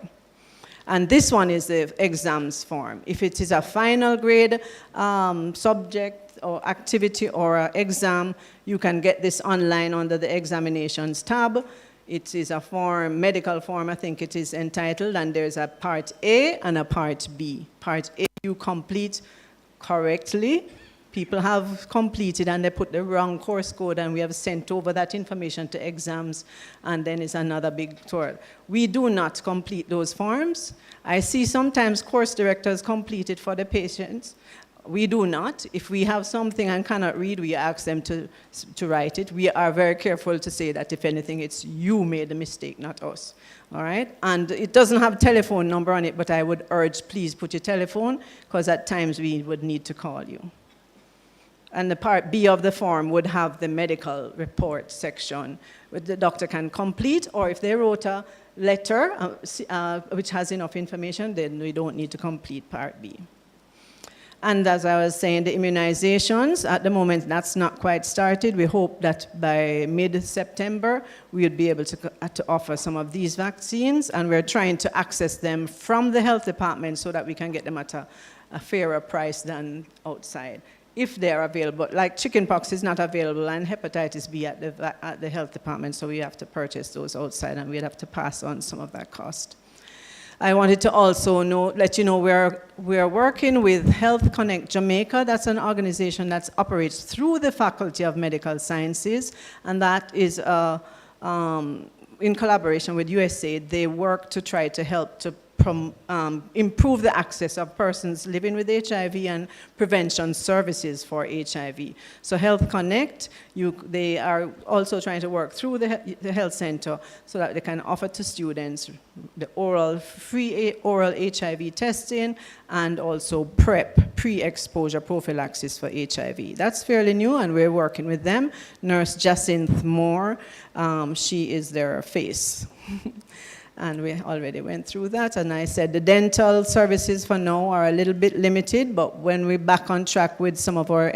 And this one is the exams form. If it is a final grade subject or activity or an exam, you can get this online under the examinations tab. It is a form, medical form, I think it is entitled, and there's a part A and a part B. Part A you complete correctly. People have completed and they put the wrong course code, and we have sent over that information to exams, and then it's another big tour. We do not complete those forms. I see sometimes course directors complete it for the patients. We do not. If we have something and cannot read, we ask them to write it. We are very careful to say that, if anything, it's you made the mistake, not us. All right? And it doesn't have a telephone number on it, but I would urge, please put your telephone, because at times we would need to call you. And the part B of the form would have the medical report section, which the doctor can complete, or if they wrote a letter which has enough information, then we don't need to complete part B. And as I was saying, the immunizations, at the moment, that's not quite started. We hope that by mid-September, we would be able to offer some of these vaccines, and we're trying to access them from the health department so that we can get them at a fairer price than outside, if they're available. Like chickenpox is not available, and hepatitis B at the health department, so we have to purchase those outside, and we'd have to pass on some of that cost. I wanted to also let you know we're working with Health Connect Jamaica. That's an organization that operates through the Faculty of Medical Sciences, and that is in collaboration with USAID, they work to try to help to improve the access of persons living with HIV and prevention services for HIV. So Health Connect, they are also trying to work through the health center so that they can offer to students the free oral HIV testing and also PrEP, pre-exposure prophylaxis for HIV. That's fairly new, and we're working with them. Nurse Jacinth Moore, she is their face. And we already went through that, and I said the dental services for now are a little bit limited, but when we're back on track with some of our,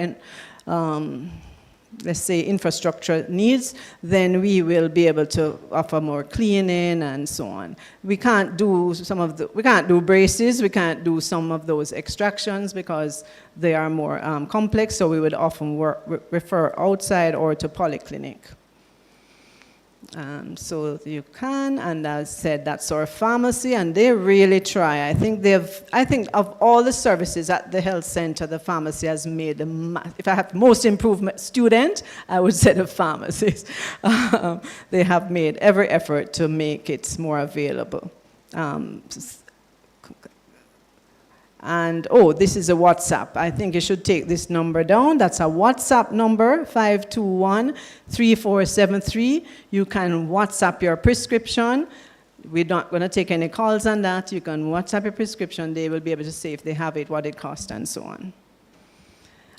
let's say, infrastructure needs, then we will be able to offer more cleaning and so on. We can't do we can't do braces, we can't do some of those extractions because they are more complex, so we would often refer outside or to polyclinic. So you can, and I said that's our pharmacy, and they really try. I think of all the services at the health center, the pharmacy has made if I have most improvement student, I would say the pharmacies. They have made every effort to make it more available. And, this is a WhatsApp. I think you should take this number down. That's a WhatsApp number, 521-3473. You can WhatsApp your prescription. We're not going to take any calls on that. You can WhatsApp your prescription. They will be able to say if they have it, what it costs, and so on.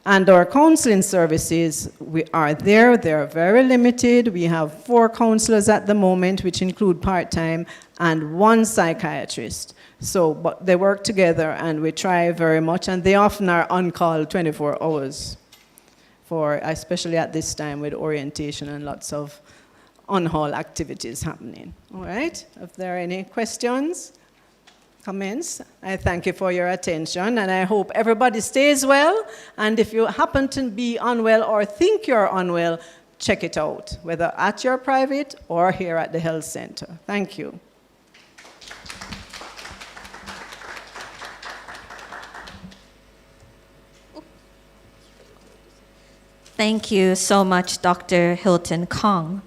And our counseling services, we are there. They're very limited. We have 4 counselors at the moment, which include part-time, and 1 psychiatrist. So, but they work together, and we try very much, and they often are on call 24 hours, especially at this time with orientation and lots of on-hall activities happening. All right? If there are any questions, comments, I thank you for your attention, and I hope everybody stays well, and if you happen to be unwell or think you're unwell, check it out, whether at your private or here at the health center. Thank you. Thank you so much, Dr. Hilton Kong.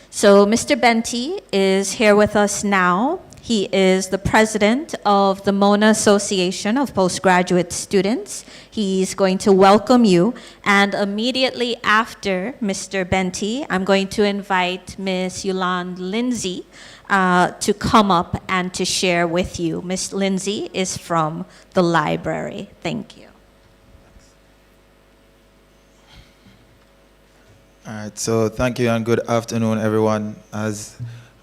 So Mr. Benty is here with us now. He is the president of the Mona Association of Postgraduate Students. He's going to welcome you. And immediately after Mr. Benty, I'm going to invite Ms. Yolande Lindsay to come up and to share with you. Ms. Lindsay is from the library. Thank you. All right, so thank you and good afternoon, everyone. As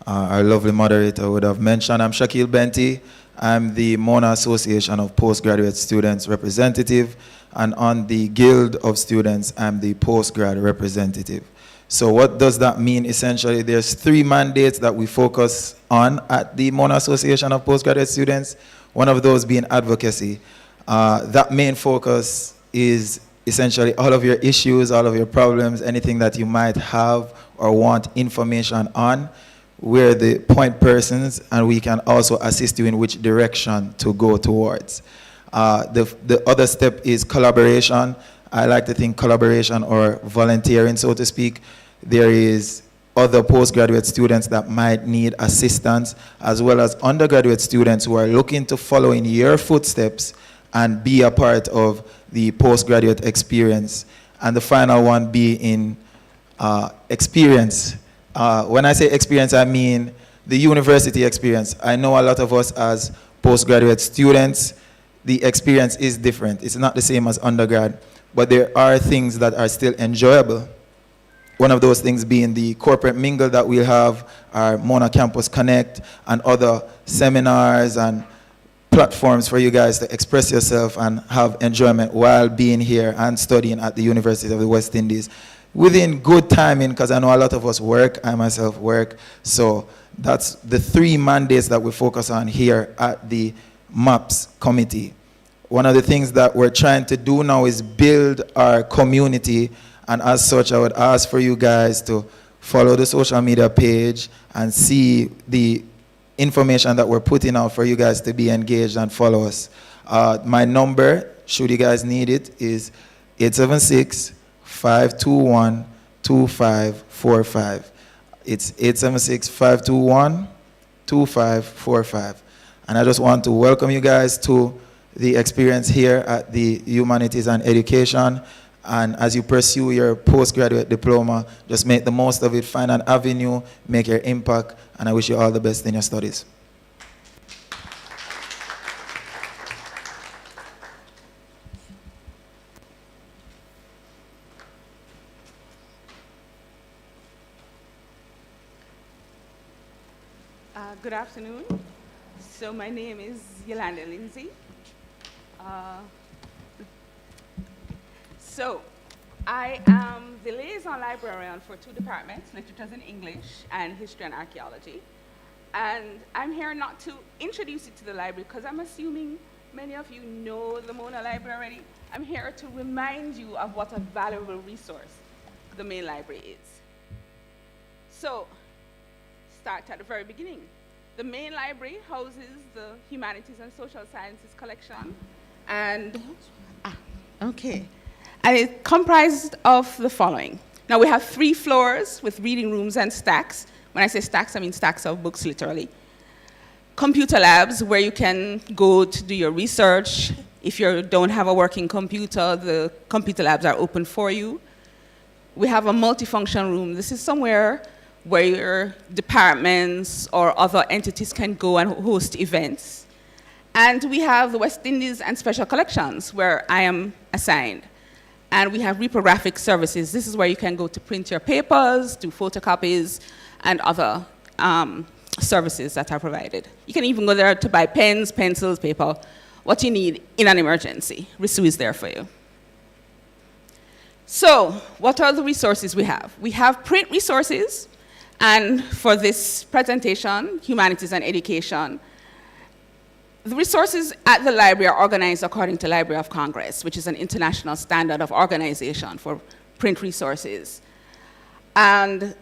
our lovely moderator would have mentioned, I'm Shaquille Benty. I'm the Mona Association of Postgraduate Students representative, and on the Guild of Students, I'm the postgrad representative. So what does that mean? Essentially, there's 3 mandates that we focus on at the Mona Association of Postgraduate Students, one of those being advocacy. That main focus is essentially all of your issues, all of your problems, anything that you might have or want information on. We're the point persons, and we can also assist you in which direction to go towards. The other step is collaboration. I like to think collaboration or volunteering, so to speak. There is other postgraduate students that might need assistance, as well as undergraduate students who are looking to follow in your footsteps and be a part of the postgraduate experience. And the final one being experience. When I say experience, I mean the university experience. I know a lot of us as postgraduate students, the experience is different. It's not the same as undergrad, but there are things that are still enjoyable. One of those things being the corporate mingle that we have, our Mona Campus Connect, and other seminars and platforms for you guys to express yourself and have enjoyment while being here and studying at the University of the West Indies. Within good timing, because I know a lot of us work, I myself work, so that's the 3 mandates that we focus on here at the MAPS committee. One of the things that we're trying to do now is build our community, and as such, I would ask for you guys to follow the social media page and see the information that we're putting out for you guys to be engaged and follow us. My number, should you guys need it, is 876-521-2545. It's 876-521-2545. And I just want to welcome you guys to the experience here at the Humanities and Education. And as you pursue your postgraduate diploma, just make the most of it, find an avenue, make your impact, and I wish you all the best in your studies. Good afternoon. So my name is Yolanda Lindsay. So I am the liaison librarian for two departments, Literatures in English and History and Archaeology. And I'm here not to introduce you to the library because I'm assuming many of you know the Mona Library already. I'm here to remind you of what a valuable resource the main library is. So start at the very beginning. The main library houses the Humanities and Social Sciences collection, and and it's comprised of the following. Now we have 3 floors with reading rooms and stacks. When I say stacks, I mean stacks of books, literally. Computer labs where you can go to do your research. If you don't have a working computer, the computer labs are open for you. We have a multifunction room. This is somewhere where your departments or other entities can go and host events. And we have the West Indies and Special Collections, where I am assigned. And we have reprographic services. This is where you can go to print your papers, do photocopies, and other services that are provided. You can even go there to buy pens, pencils, paper, what you need in an emergency. RISU is there for you. So, what are the resources we have? We have print resources. And for this presentation, Humanities and Education, the resources at the library are organized according to Library of Congress, which is an international standard of organization for print resources. And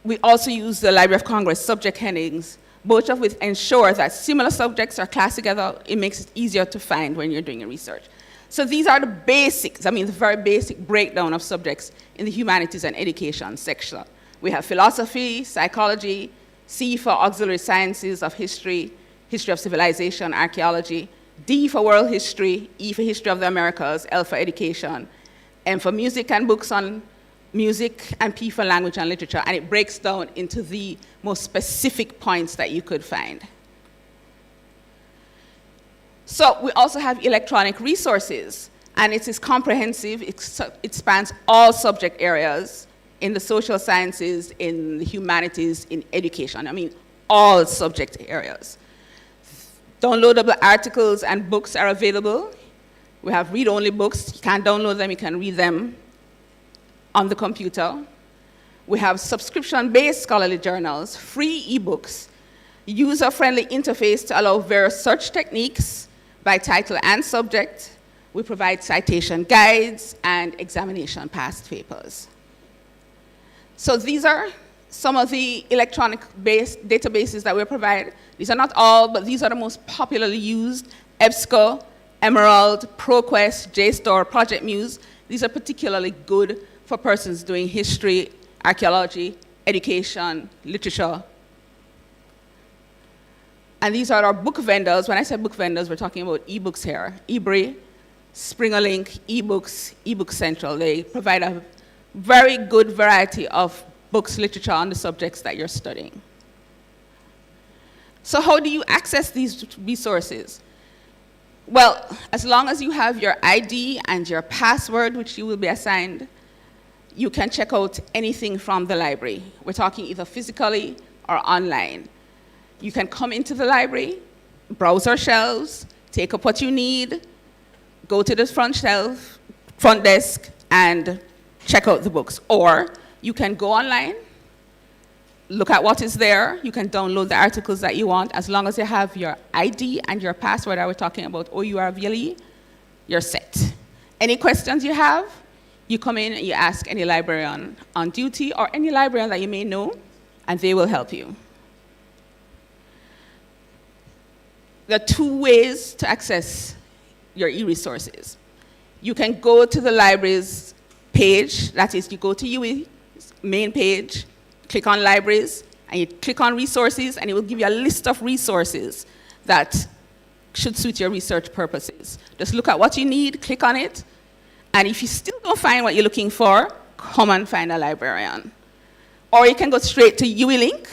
we also use the Library of Congress subject headings, both of which ensure that similar subjects are classed together. It makes it easier to find when you're doing your research. So these are the basics, the very basic breakdown of subjects in the Humanities and Education section. We have philosophy, psychology, C for auxiliary sciences of history, history of civilization, archaeology, D for world history, E for history of the Americas, L for education, M for music and books on music, and P for language and literature. And it breaks down into the most specific points that you could find. So we also have electronic resources, and it is comprehensive. It spans all subject areas in the social sciences, in the humanities, in education. All subject areas. Downloadable articles and books are available. We have read-only books. You can't download them, you can read them on the computer. We have subscription-based scholarly journals, free ebooks, user-friendly interface to allow various search techniques by title and subject. We provide citation guides and examination past papers. So these are some of the electronic-based databases that we provide. These are not all, but these are the most popularly used: EBSCO, Emerald, ProQuest, JSTOR, Project Muse. These are particularly good for persons doing history, archaeology, education, literature. And these are our book vendors. When I say book vendors, we're talking about ebooks here. eBree, SpringerLink, eBooks, eBook Central. They provide a very good variety of books, literature on the subjects that you're studying. So how do you access these resources? Well, as long as you have your ID and your password, which you will be assigned, you can check out anything from the library. We're talking either physically or online. You can come into the library, browse our shelves, take up what you need, go to the front desk, and check out the books. Or you can go online, look at what is there. You can download the articles that you want. As long as you have your ID and your password that we're talking about, OURVLE, you're set. Any questions you have, you come in and you ask any librarian on duty or any librarian that you may know, and they will help you. There are 2 ways to access your e-resources. You can go to the library's page, that is, you go to UWE's main page, click on libraries, and you click on resources, and it will give you a list of resources that should suit your research purposes. Just look at what you need, click on it, and if you still don't find what you're looking for, come and find a librarian. Or you can go straight to UWeLink,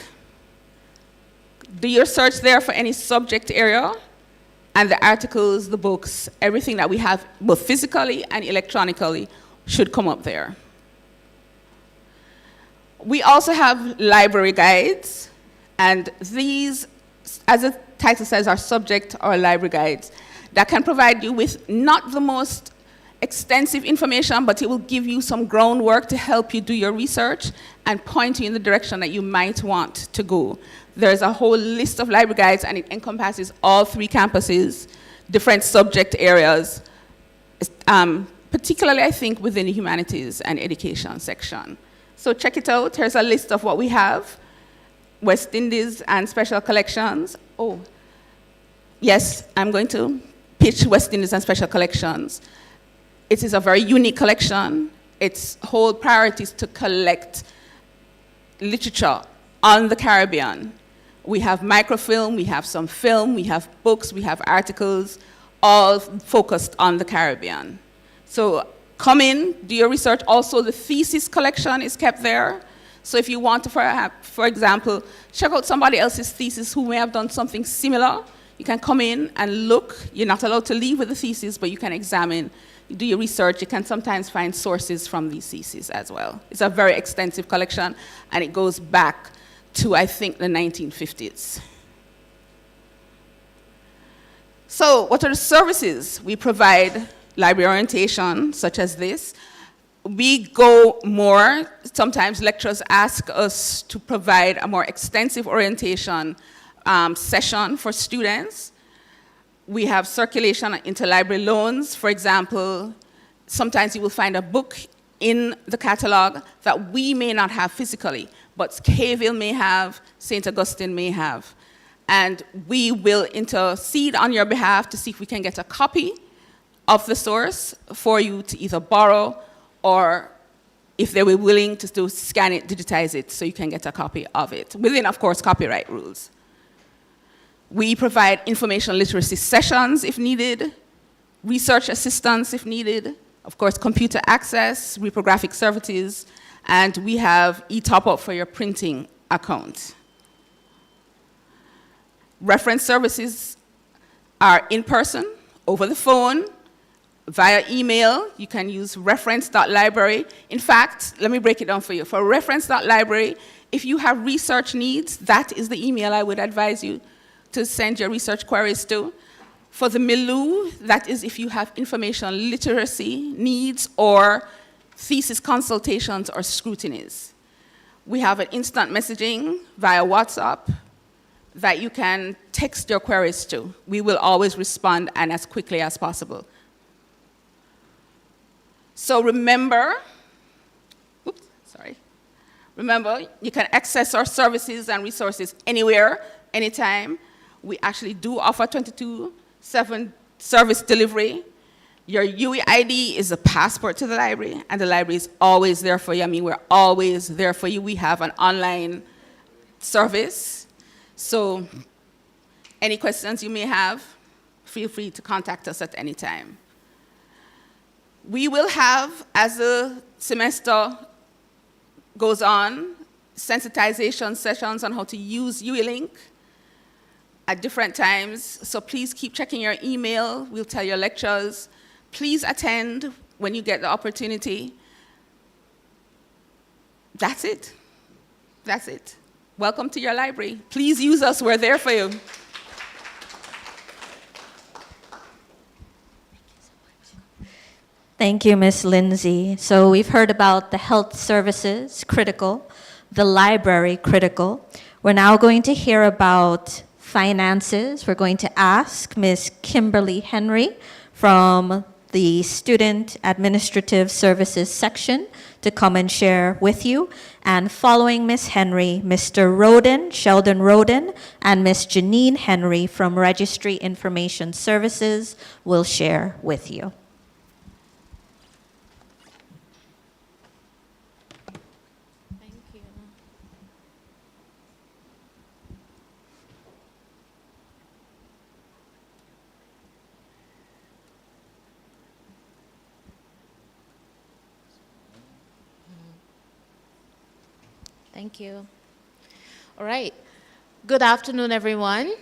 do your search there for any subject area, and the articles, the books, everything that we have, both physically and electronically, should come up there. We also have library guides, and these, as the title says, are subject or library guides that can provide you with not the most extensive information, but it will give you some groundwork to help you do your research and point you in the direction that you might want to go. There's a whole list of library guides, and it encompasses all 3 campuses, different subject areas, particularly, I think, within the humanities and education section. So check it out. Here's a list of what we have. West Indies and Special Collections. Oh, yes, I'm going to pitch West Indies and Special Collections. It is a very unique collection. Its whole priority is to collect literature on the Caribbean. We have microfilm, we have some film, we have books, we have articles, all focused on the Caribbean. So come in, do your research. Also, the thesis collection is kept there. So if you want to, for example, check out somebody else's thesis who may have done something similar, you can come in and look. You're not allowed to leave with the thesis, but you can examine, you do your research. You can sometimes find sources from these theses as well. It's a very extensive collection, and it goes back to, I think, the 1950s. So what are the services? We provide library orientation, such as this. We go more. Sometimes lecturers ask us to provide a more extensive orientation session for students. We have circulation interlibrary loans. For example, sometimes you will find a book in the catalog that we may not have physically, but Caville may have, St. Augustine may have. And we will intercede on your behalf to see if we can get a copy of the source for you to either borrow, or if they were willing to scan it, digitize it, so you can get a copy of it, within, of course, copyright rules. We provide information literacy sessions if needed, research assistance if needed, of course, computer access, reprographic services, and we have e-top-up for your printing account. Reference services are in person, over the phone, via email. You can use reference.library. In fact, let me break it down for you. For reference.library, if you have research needs, that is the email I would advise you to send your research queries to. For the MILU, that is if you have information literacy needs or thesis consultations or scrutinies. We have an instant messaging via WhatsApp that you can text your queries to. We will always respond, and as quickly as possible. So remember, remember, you can access our services and resources anywhere, anytime. We actually do offer 24/7 service delivery. Your UEID is a passport to the library, and the library is always there for you. I mean, we're always there for you. We have an online service. So any questions you may have, feel free to contact us at any time. We will have, as the semester goes on, sensitization sessions on how to use UELink at different times. So please keep checking your email. We'll tell your lecturers. Please attend when you get the opportunity. That's it. That's it. Welcome to your library. Please use us. We're there for you. Thank you, Ms. Lindsay. So we've heard about the health services, critical, the library, critical. We're now going to hear about finances. We're going to ask Ms. Kimberly Henry from the Student Administrative Services section to come and share with you. And following Ms. Henry, Mr. Roden, Sheldon Roden, and Ms. Janine Henry from Registry Information Services will share with you. Thank you. All right. Good afternoon, everyone.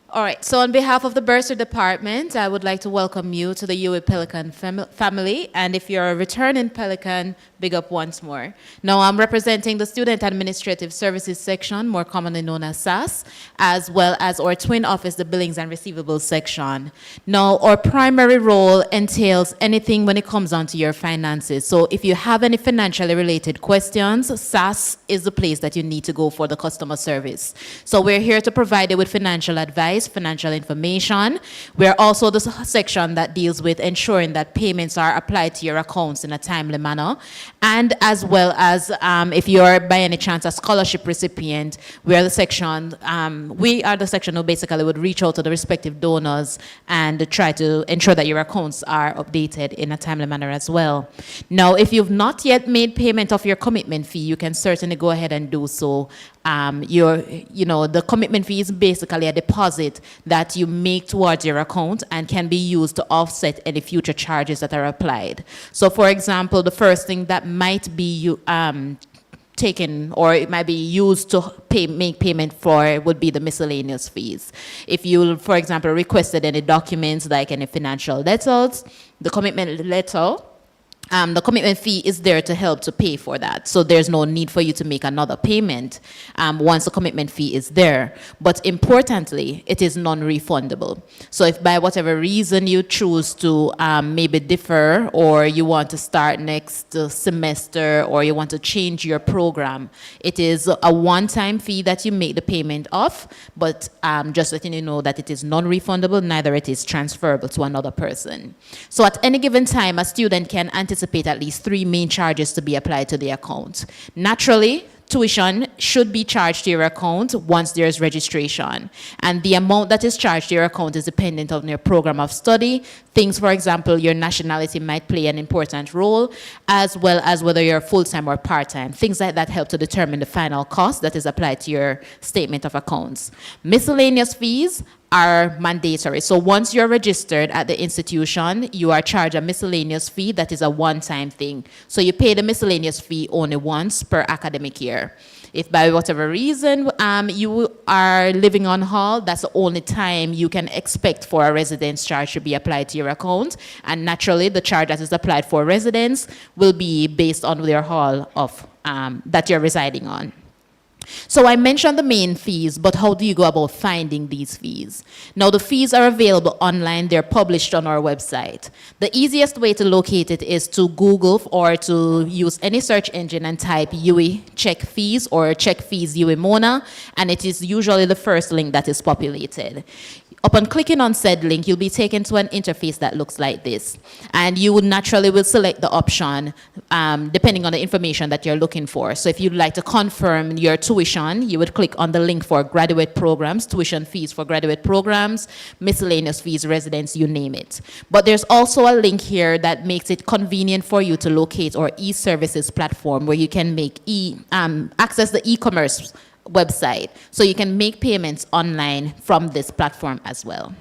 All right, so on behalf of the Bursar Department, I would like to welcome you to the UWI Pelican family. And if you're a returning Pelican, big up once more. Now, I'm representing the Student Administrative Services section, more commonly known as SAS, as well as our twin office, the Billings and Receivables section. Now, our primary role entails anything when it comes onto your finances. So if you have any financially related questions, SAS is the place that you need to go for the customer service. So we're here to provide you with financial advice, financial information. We're also the section that deals with ensuring that payments are applied to your accounts in a timely manner. And as well as if you're by any chance a scholarship recipient, we are the section who basically would reach out to the respective donors and try to ensure that your accounts are updated in a timely manner as well. Now, if you've not yet made payment of your commitment fee, you can certainly go ahead and do so. The commitment fee is basically a deposit that you make towards your account and can be used to offset any future charges that are applied. So, for example, the first thing that might be taken or it might be used to make payment for would be the miscellaneous fees. If you, for example, requested any documents like any financial letters, the commitment letter, the commitment fee is there to help to pay for that. So there's no need for you to make another payment once the commitment fee is there. But importantly, it is non-refundable. So if by whatever reason you choose to maybe defer, or you want to start next semester, or you want to change your program, it is a one-time fee that you make the payment of, but just letting you know that it is non-refundable, neither it is transferable to another person. So at any given time, a student can anticipate at least 3 main charges to be applied to the account. Naturally, tuition should be charged to your account once there's registration. And the amount that is charged to your account is dependent on your program of study. Things, for example, your nationality might play an important role, as well as whether you're full-time or part-time. Things like that help to determine the final cost that is applied to your statement of accounts. Miscellaneous fees are mandatory. So once you're registered at the institution, you are charged a miscellaneous fee that is a one-time thing. So you pay the miscellaneous fee only once per academic year. If by whatever reason you are living on hall, that's the only time you can expect for a residence charge to be applied to your account. And naturally, the charge that is applied for residence will be based on their hall of that you're residing on. So I mentioned the main fees, but how do you go about finding these fees? Now, the fees are available online. They're published on our website. The easiest way to locate it is to Google or to use any search engine and type UWI check fees or check fees UWI Mona, and it is usually the first link that is populated. Upon clicking on said link, you'll be taken to an interface that looks like this. And you would naturally will select the option depending on the information that you're looking for. So if you'd like to confirm your tuition, you would click on the link for graduate programs, tuition fees for graduate programs, miscellaneous fees, residence, you name it. But there's also a link here that makes it convenient for you to locate our e-services platform where you can make access the e-commerce website, so you can make payments online from this platform as well.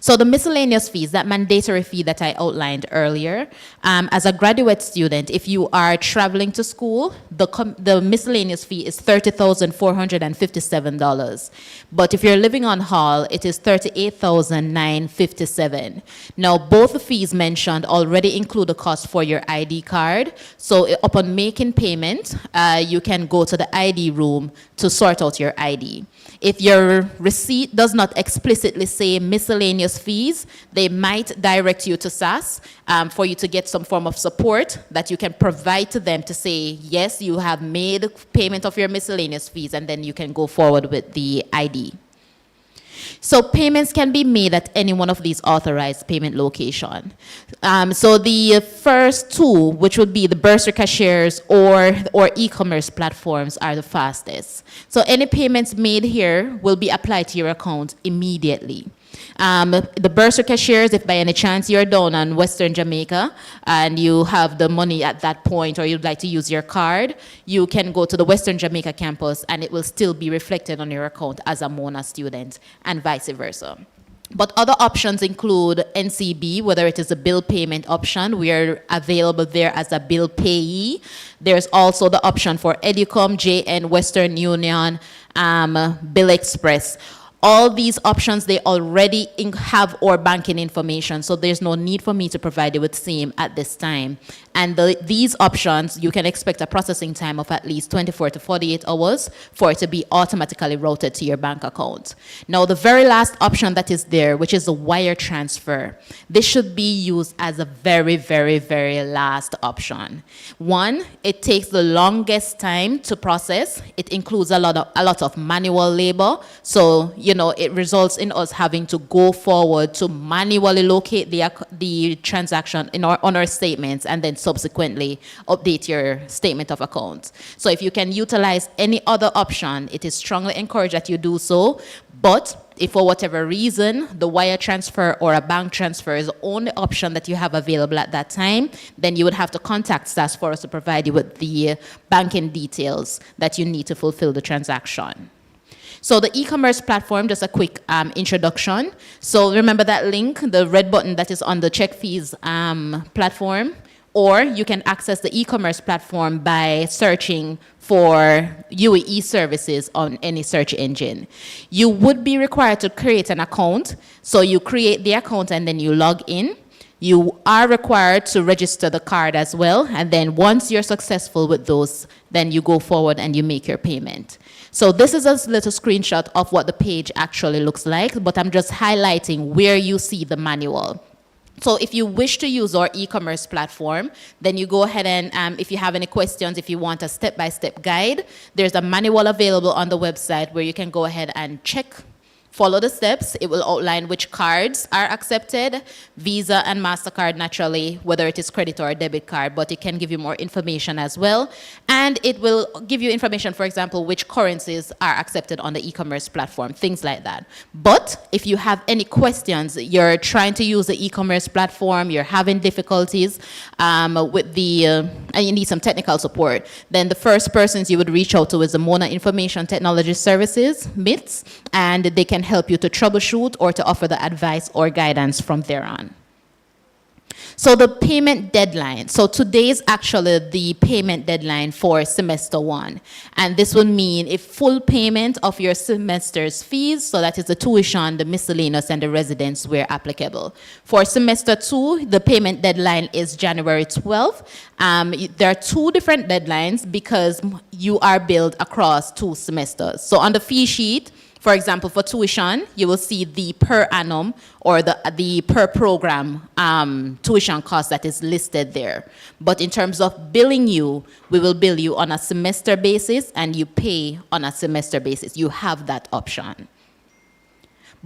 So the miscellaneous fees, that mandatory fee that I outlined earlier, as a graduate student, if you are traveling to school, the miscellaneous fee is $30,457. But if you're living on hall, it is $38,957. Now, both the fees mentioned already include the cost for your ID card. So upon making payment, you can go to the ID room to sort out your ID. If your receipt does not explicitly say miscellaneous fees, they might direct you to SAS for you to get some form of support that you can provide to them to say, yes, you have made payment of your miscellaneous fees, and then you can go forward with the ID. So payments can be made at any one of these authorized payment locations. So the first two, which would be the bursar cashiers or e-commerce platforms, are the fastest. So any payments made here will be applied to your account immediately. The bursar cashiers, if by any chance you're down on Western Jamaica and you have the money at that point, or you'd like to use your card, you can go to the Western Jamaica campus and it will still be reflected on your account as a MONA student, and vice versa. But other options include NCB, whether it is a bill payment option. We are available there as a bill payee. There's also the option for Educom, JN, Western Union, Bill Express. All these options, they already have our banking information, so there's no need for me to provide you with same at this time. And these options, you can expect a processing time of at least 24 to 48 hours for it to be automatically routed to your bank account. Now, the very last option that is there, which is the wire transfer, this should be used as a very, very, very last option. One, it takes the longest time to process. It includes a lot of manual labor, so it results in us having to go forward to manually locate the transaction on our statements and then subsequently update your statement of accounts. So if you can utilize any other option, it is strongly encouraged that you do so. But if for whatever reason the wire transfer or a bank transfer is the only option that you have available at that time, then you would have to contact SAS for us to provide you with the banking details that you need to fulfill the transaction. So the e-commerce platform, just a quick introduction. So remember that link, the red button that is on the check fees platform, or you can access the e-commerce platform by searching for UE services on any search engine. You would be required to create an account. So you create the account and then you log in. You are required to register the card as well. And then once you're successful with those, then you go forward and you make your payment. So this is a little screenshot of what the page actually looks like, but I'm just highlighting where you see the manual. So if you wish to use our e-commerce platform, then you go ahead and if you have any questions, if you want a step-by-step guide, there's a manual available on the website where you can go ahead and follow the steps. It will outline which cards are accepted, Visa and MasterCard naturally, whether it is credit or a debit card, but it can give you more information as well. And it will give you information, for example, which currencies are accepted on the e-commerce platform, things like that. But if you have any questions, you're trying to use the e-commerce platform, you're having difficulties with and you need some technical support, then the first persons you would reach out to is the Mona Information Technology Services, MITS, and they can help you to troubleshoot or to offer the advice or guidance from there on. So the payment deadline. So today is actually the payment deadline for semester 1. And this will mean if full payment of your semester's fees, so that is the tuition, the miscellaneous, and the residence where applicable. For semester 2, the payment deadline is January 12th. There are 2 different deadlines because you are billed across 2 semesters. So on the fee sheet, for example, for tuition, you will see the per annum or the per program tuition cost that is listed there. But in terms of billing you, we will bill you on a semester basis and you pay on a semester basis. You have that option.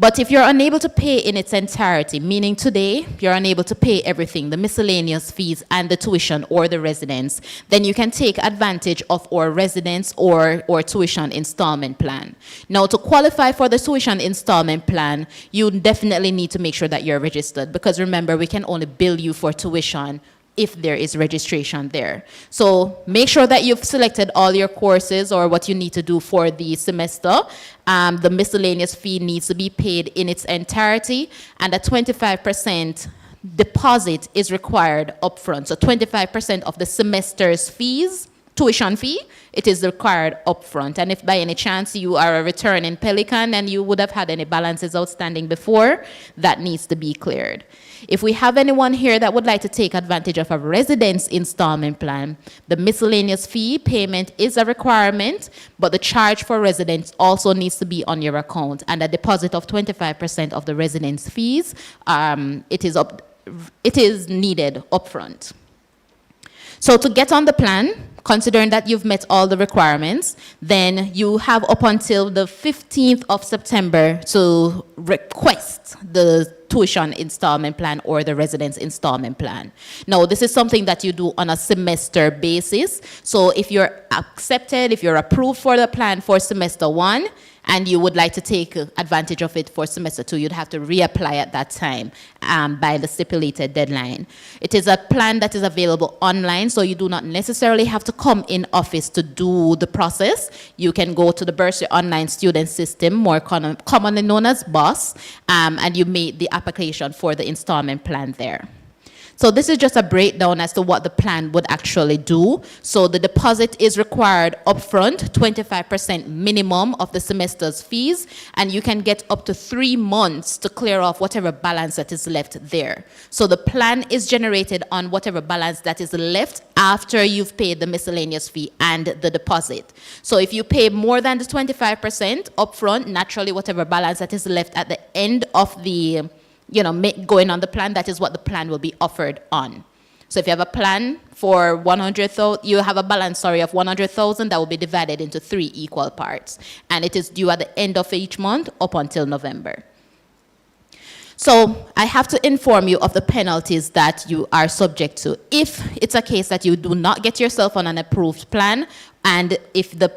But if you're unable to pay in its entirety, meaning today you're unable to pay everything, the miscellaneous fees and the tuition or the residence, then you can take advantage of our residence or tuition installment plan. Now, to qualify for the tuition installment plan, you definitely need to make sure that you're registered, because remember, we can only bill you for tuition if there is registration there. So make sure that you've selected all your courses or what you need to do for the semester. The miscellaneous fee needs to be paid in its entirety, and a 25% deposit is required upfront. So 25% of the semester's fees, tuition fee, it is required upfront. And if by any chance you are a returning Pelican and you would have had any balances outstanding before, that needs to be cleared. If we have anyone here that would like to take advantage of a residence installment plan, the miscellaneous fee payment is a requirement, but the charge for residence also needs to be on your account, and a deposit of 25% of the residence fees, it is needed upfront. So to get on the plan, considering that you've met all the requirements, then you have up until the 15th of September to request the tuition installment plan or the residence installment plan. Now, this is something that you do on a semester basis. So if you're accepted, if you're approved for the plan for semester 1, and you would like to take advantage of it for semester 2, you'd have to reapply at that time by the stipulated deadline. It is a plan that is available online, so you do not necessarily have to come in office to do the process. You can go to the Bursary Online Student System, more commonly known as BOSS, and you make the application for the installment plan there. So this is just a breakdown as to what the plan would actually do. So the deposit is required upfront, 25% minimum of the semester's fees, and you can get up to 3 months to clear off whatever balance that is left there. So the plan is generated on whatever balance that is left after you've paid the miscellaneous fee and the deposit. So if you pay more than the 25% upfront, naturally whatever balance that is left at the end of the going on the plan, that is what the plan will be offered on. So if you have a plan for 100,000, you have a balance, of 100,000 that will be divided into 3 equal parts. And it is due at the end of each month up until November. So I have to inform you of the penalties that you are subject to if it's a case that you do not get yourself on an approved plan and if the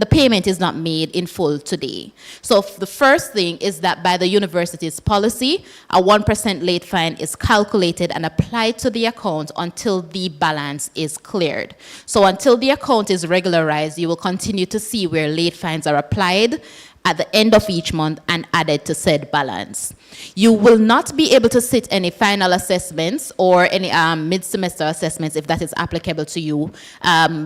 payment is not made in full today. So the first thing is that by the university's policy, a 1% late fine is calculated and applied to the account until the balance is cleared. So until the account is regularized, you will continue to see where late fines are applied at the end of each month and added to said balance. You will not be able to sit any final assessments or any mid-semester assessments if that is applicable to you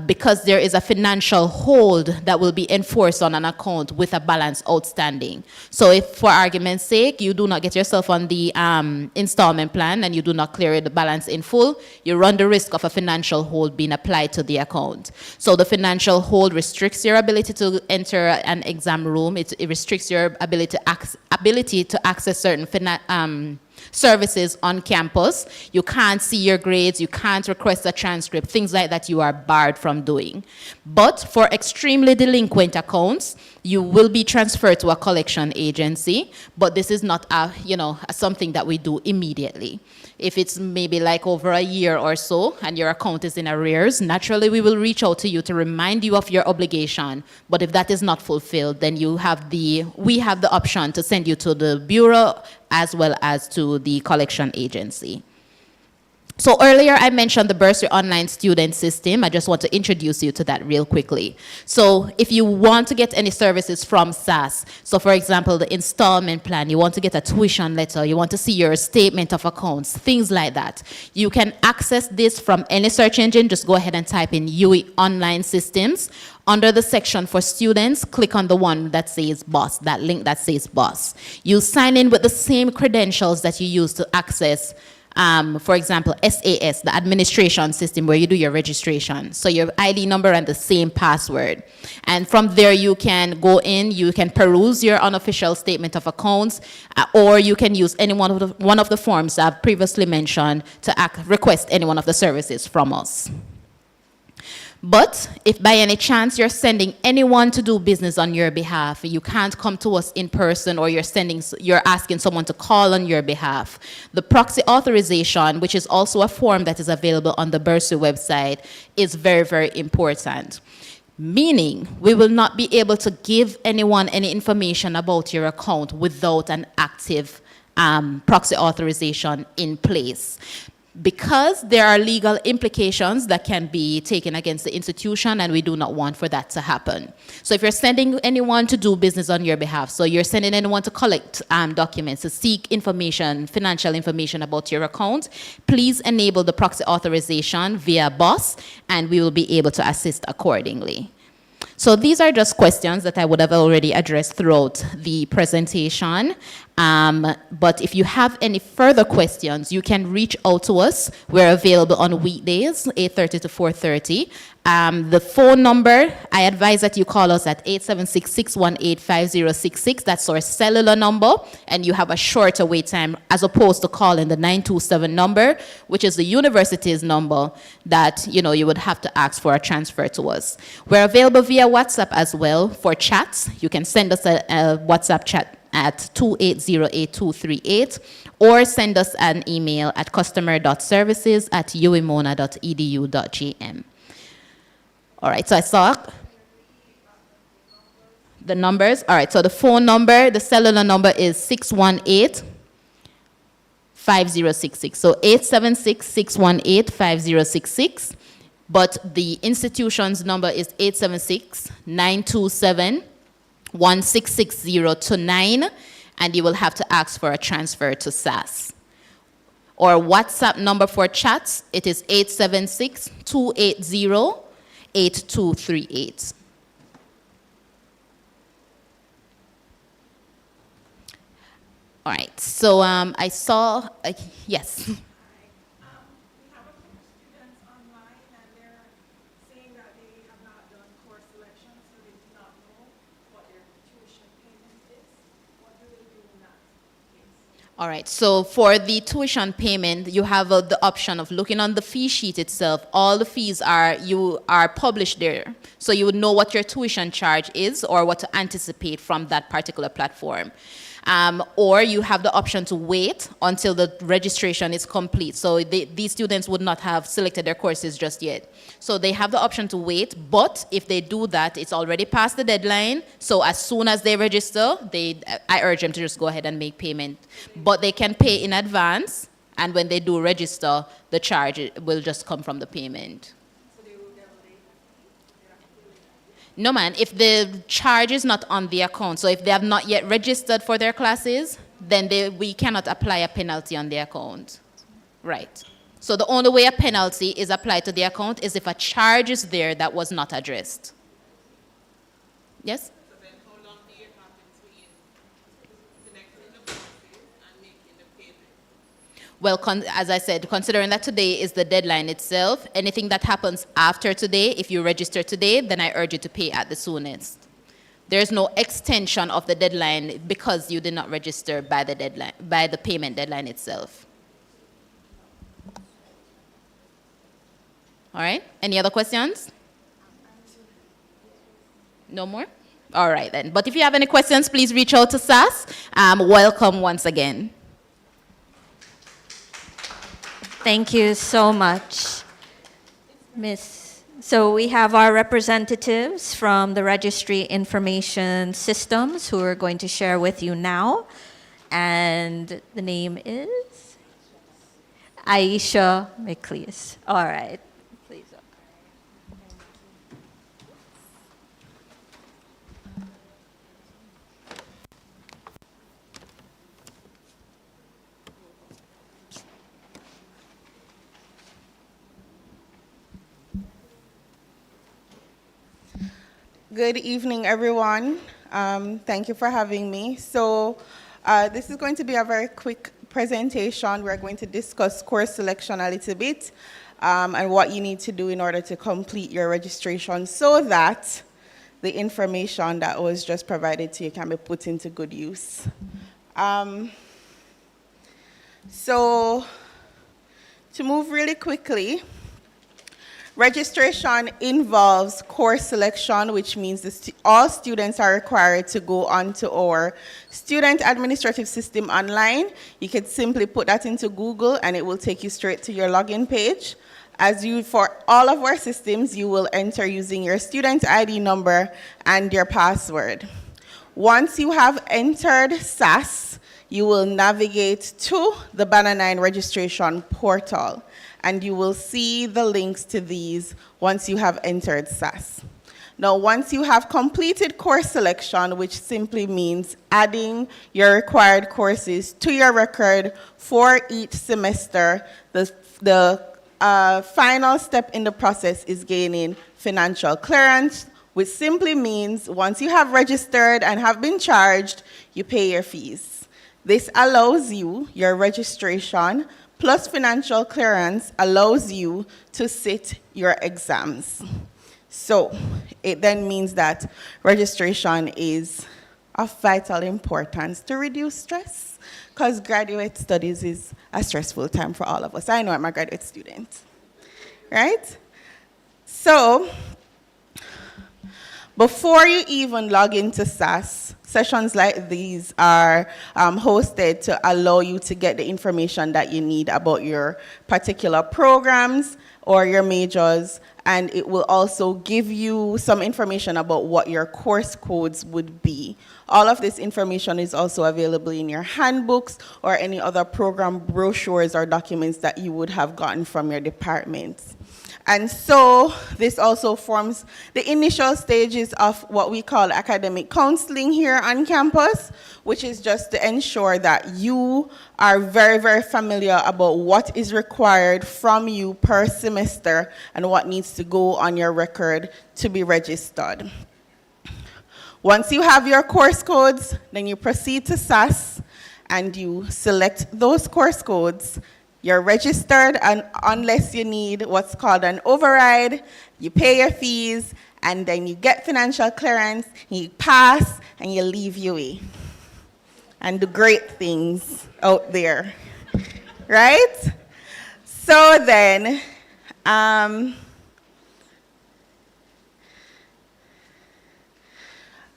because there is a financial hold that will be enforced on an account with a balance outstanding. So if, for argument's sake, you do not get yourself on the installment plan and you do not clear the balance in full, you run the risk of a financial hold being applied to the account. So the financial hold restricts your ability to enter an exam room. It restricts your ability to access certain services on campus. You can't see your grades, you can't request a transcript, things like that you are barred from doing. But for extremely delinquent accounts, you will be transferred to a collection agency, but this is not something that we do immediately. If it's maybe like over a year or so and your account is in arrears, naturally we will reach out to you to remind you of your obligation. But if that is not fulfilled, then we have the option to send you to the bureau as well as to the collection agency. So earlier I mentioned the Bursary Online Student System. I just want to introduce you to that real quickly. So if you want to get any services from SAS, so for example, the installment plan, you want to get a tuition letter, you want to see your statement of accounts, things like that, you can access this from any search engine. Just go ahead and type in UE Online Systems. Under the section for students, click on the one that says BOSS, that link that says BOSS. You sign in with the same credentials that you use to access for example, SAS, the administration system where you do your registration. So your ID number and the same password. And from there you can go in, you can peruse your unofficial statement of accounts, or you can use any one of the forms I've previously mentioned to request any one of the services from us. But if by any chance you're sending anyone to do business on your behalf, you can't come to us in person, or you're asking someone to call on your behalf, the proxy authorization, which is also a form that is available on the Bursary website, is very, very important. Meaning, we will not be able to give anyone any information about your account without an active proxy authorization in place. Because there are legal implications that can be taken against the institution, and we do not want for that to happen. So if you're sending anyone to do business on your behalf, so you're sending anyone to collect documents, to seek information, financial information about your account, please enable the proxy authorization via BOSS, and we will be able to assist accordingly. So these are just questions that I would have already addressed throughout the presentation. But if you have any further questions, you can reach out to us. We're available on weekdays, 8:30 to 4:30. The phone number, I advise that you call us at 876-618-5066. That's our cellular number, and you have a shorter wait time as opposed to calling the 927 number, which is the university's number that you would have to ask for a transfer to us. We're available via WhatsApp as well for chats. You can send us a WhatsApp chat at 2808238 or send us an email at customer.services@uemona.edu.gm. All right, so I saw the numbers. All right, so the phone number, the cellular number is 618-5066. So 876-618-5066. But the institution's number is 876-927-1660-9, and you will have to ask for a transfer to SAS. Or WhatsApp number for chats, it is 876-280-8238. All right, so I saw, yes. All right, so for the tuition payment, you have the option of looking on the fee sheet itself. All the fees are published there. So you would know what your tuition charge is or what to anticipate from that particular platform. Or you have the option to wait until the registration is complete. So these students would not have selected their courses just yet. So they have the option to wait, but if they do that, it's already past the deadline. So as soon as they register, I urge them to just go ahead and make payment. But they can pay in advance, and when they do register, the charge will just come from the payment. No, man, if the charge is not on the account, so if they have not yet registered for their classes, then we cannot apply a penalty on the account. Right. So the only way a penalty is applied to the account is if a charge is there that was not addressed. Yes? So then how long do you have between selecting the courses and making the payment? Well, as I said, considering that today is the deadline itself, anything that happens after today, if you register today, then I urge you to pay at the soonest. There's no extension of the deadline because you did not register by the deadline, by the payment deadline itself. All right, any other questions? No more? All right then, but if you have any questions, please reach out to SAS. Welcome once again. Thank you so much, Miss. So we have our representatives from the Registry Information Systems who are going to share with you now. And the name is Aisha McLeese. All right. Please. Good evening, everyone. Thank you for having me. So this is going to be a very quick presentation. We're going to discuss course selection a little bit and what you need to do in order to complete your registration so that the information that was just provided to you can be put into good use. So to move really quickly, registration involves course selection, which means all students are required to go onto our student administrative system online. You can simply put that into Google and it will take you straight to your login page. For all of our systems, you will enter using your student ID number and your password. Once you have entered SAS, you will navigate to the Banner 9 registration portal, and you will see the links to these once you have entered SAS. Now, once you have completed course selection, which simply means adding your required courses to your record for each semester, the final step in the process is gaining financial clearance, which simply means once you have registered and have been charged, you pay your fees. This allows you, your registration plus financial clearance allows you to sit your exams. So it then means that registration is of vital importance to reduce stress, because graduate studies is a stressful time for all of us. I know I'm a graduate student, right? So before you even log into SAS, Sessions like these are hosted to allow you to get the information that you need about your particular programs or your majors, and it will also give you some information about what your course codes would be. All of this information is also available in your handbooks or any other program brochures or documents that you would have gotten from your departments. And so this also forms the initial stages of what we call academic counseling here on campus, which is just to ensure that you are very, very familiar about what is required from you per semester and what needs to go on your record to be registered. Once you have your course codes, then you proceed to SAS and you select those course codes. You're registered, and unless you need what's called an override, you pay your fees, and then you get financial clearance, you pass, and you leave UA. And do great things out there, right? So then,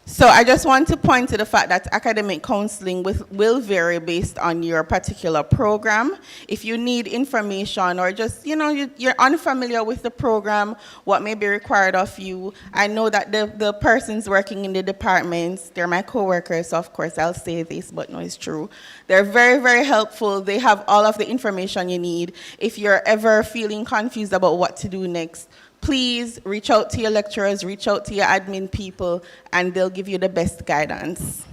so I just want to point to the fact that academic counseling will vary based on your particular program. If you need information or just, you're unfamiliar with the program, what may be required of you, I know that the persons working in the departments, they're my coworkers, so of course I'll say this, but no, it's true. They're very, very helpful. They have all of the information you need. If you're ever feeling confused about what to do next, please reach out to your lecturers, reach out to your admin people, and they'll give you the best guidance.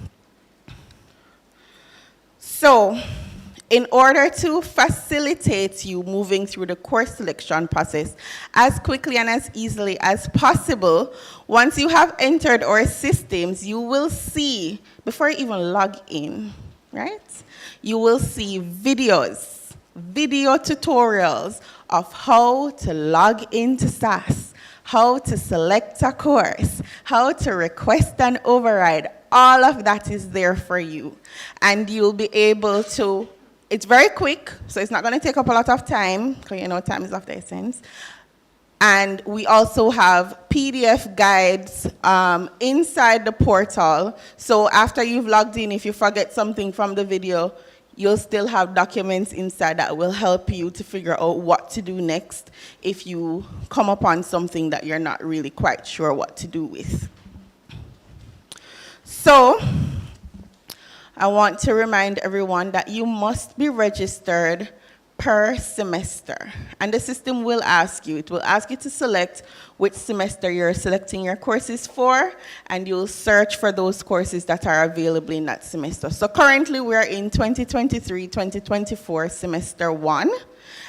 So, in order to facilitate you moving through the course selection process as quickly and as easily as possible, once you have entered our systems, you will see, before you even log in, right? You will see videos, video tutorials of how to log into SAS, how to select a course, how to request an override. All of that is there for you. And you'll be able to, it's very quick, so it's not going to take up a lot of time, because time is of the essence. And we also have PDF guides inside the portal. So after you've logged in, if you forget something from the video, you'll still have documents inside that will help you to figure out what to do next if you come upon something that you're not really quite sure what to do with. So, I want to remind everyone that you must be registered per semester. And the system will ask you, it will ask you to select which semester you're selecting your courses for, and you'll search for those courses that are available in that semester. So currently we're in 2023-2024 semester 1,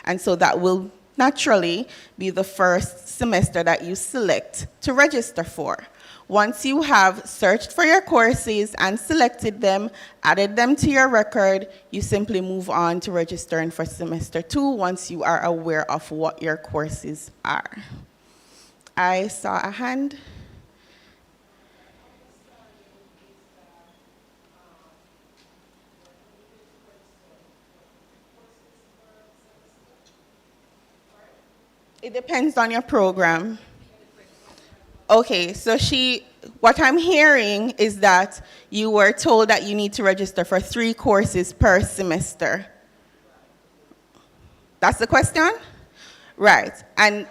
and so that will naturally be the first semester that you select to register for. Once you have searched for your courses and selected them, added them to your record, you simply move on to registering for semester 2 once you are aware of what your courses are. I saw a hand. It depends on your program. Okay, so what I'm hearing is that you were told that you need to register for 3 courses per semester. That's the question? Right, and,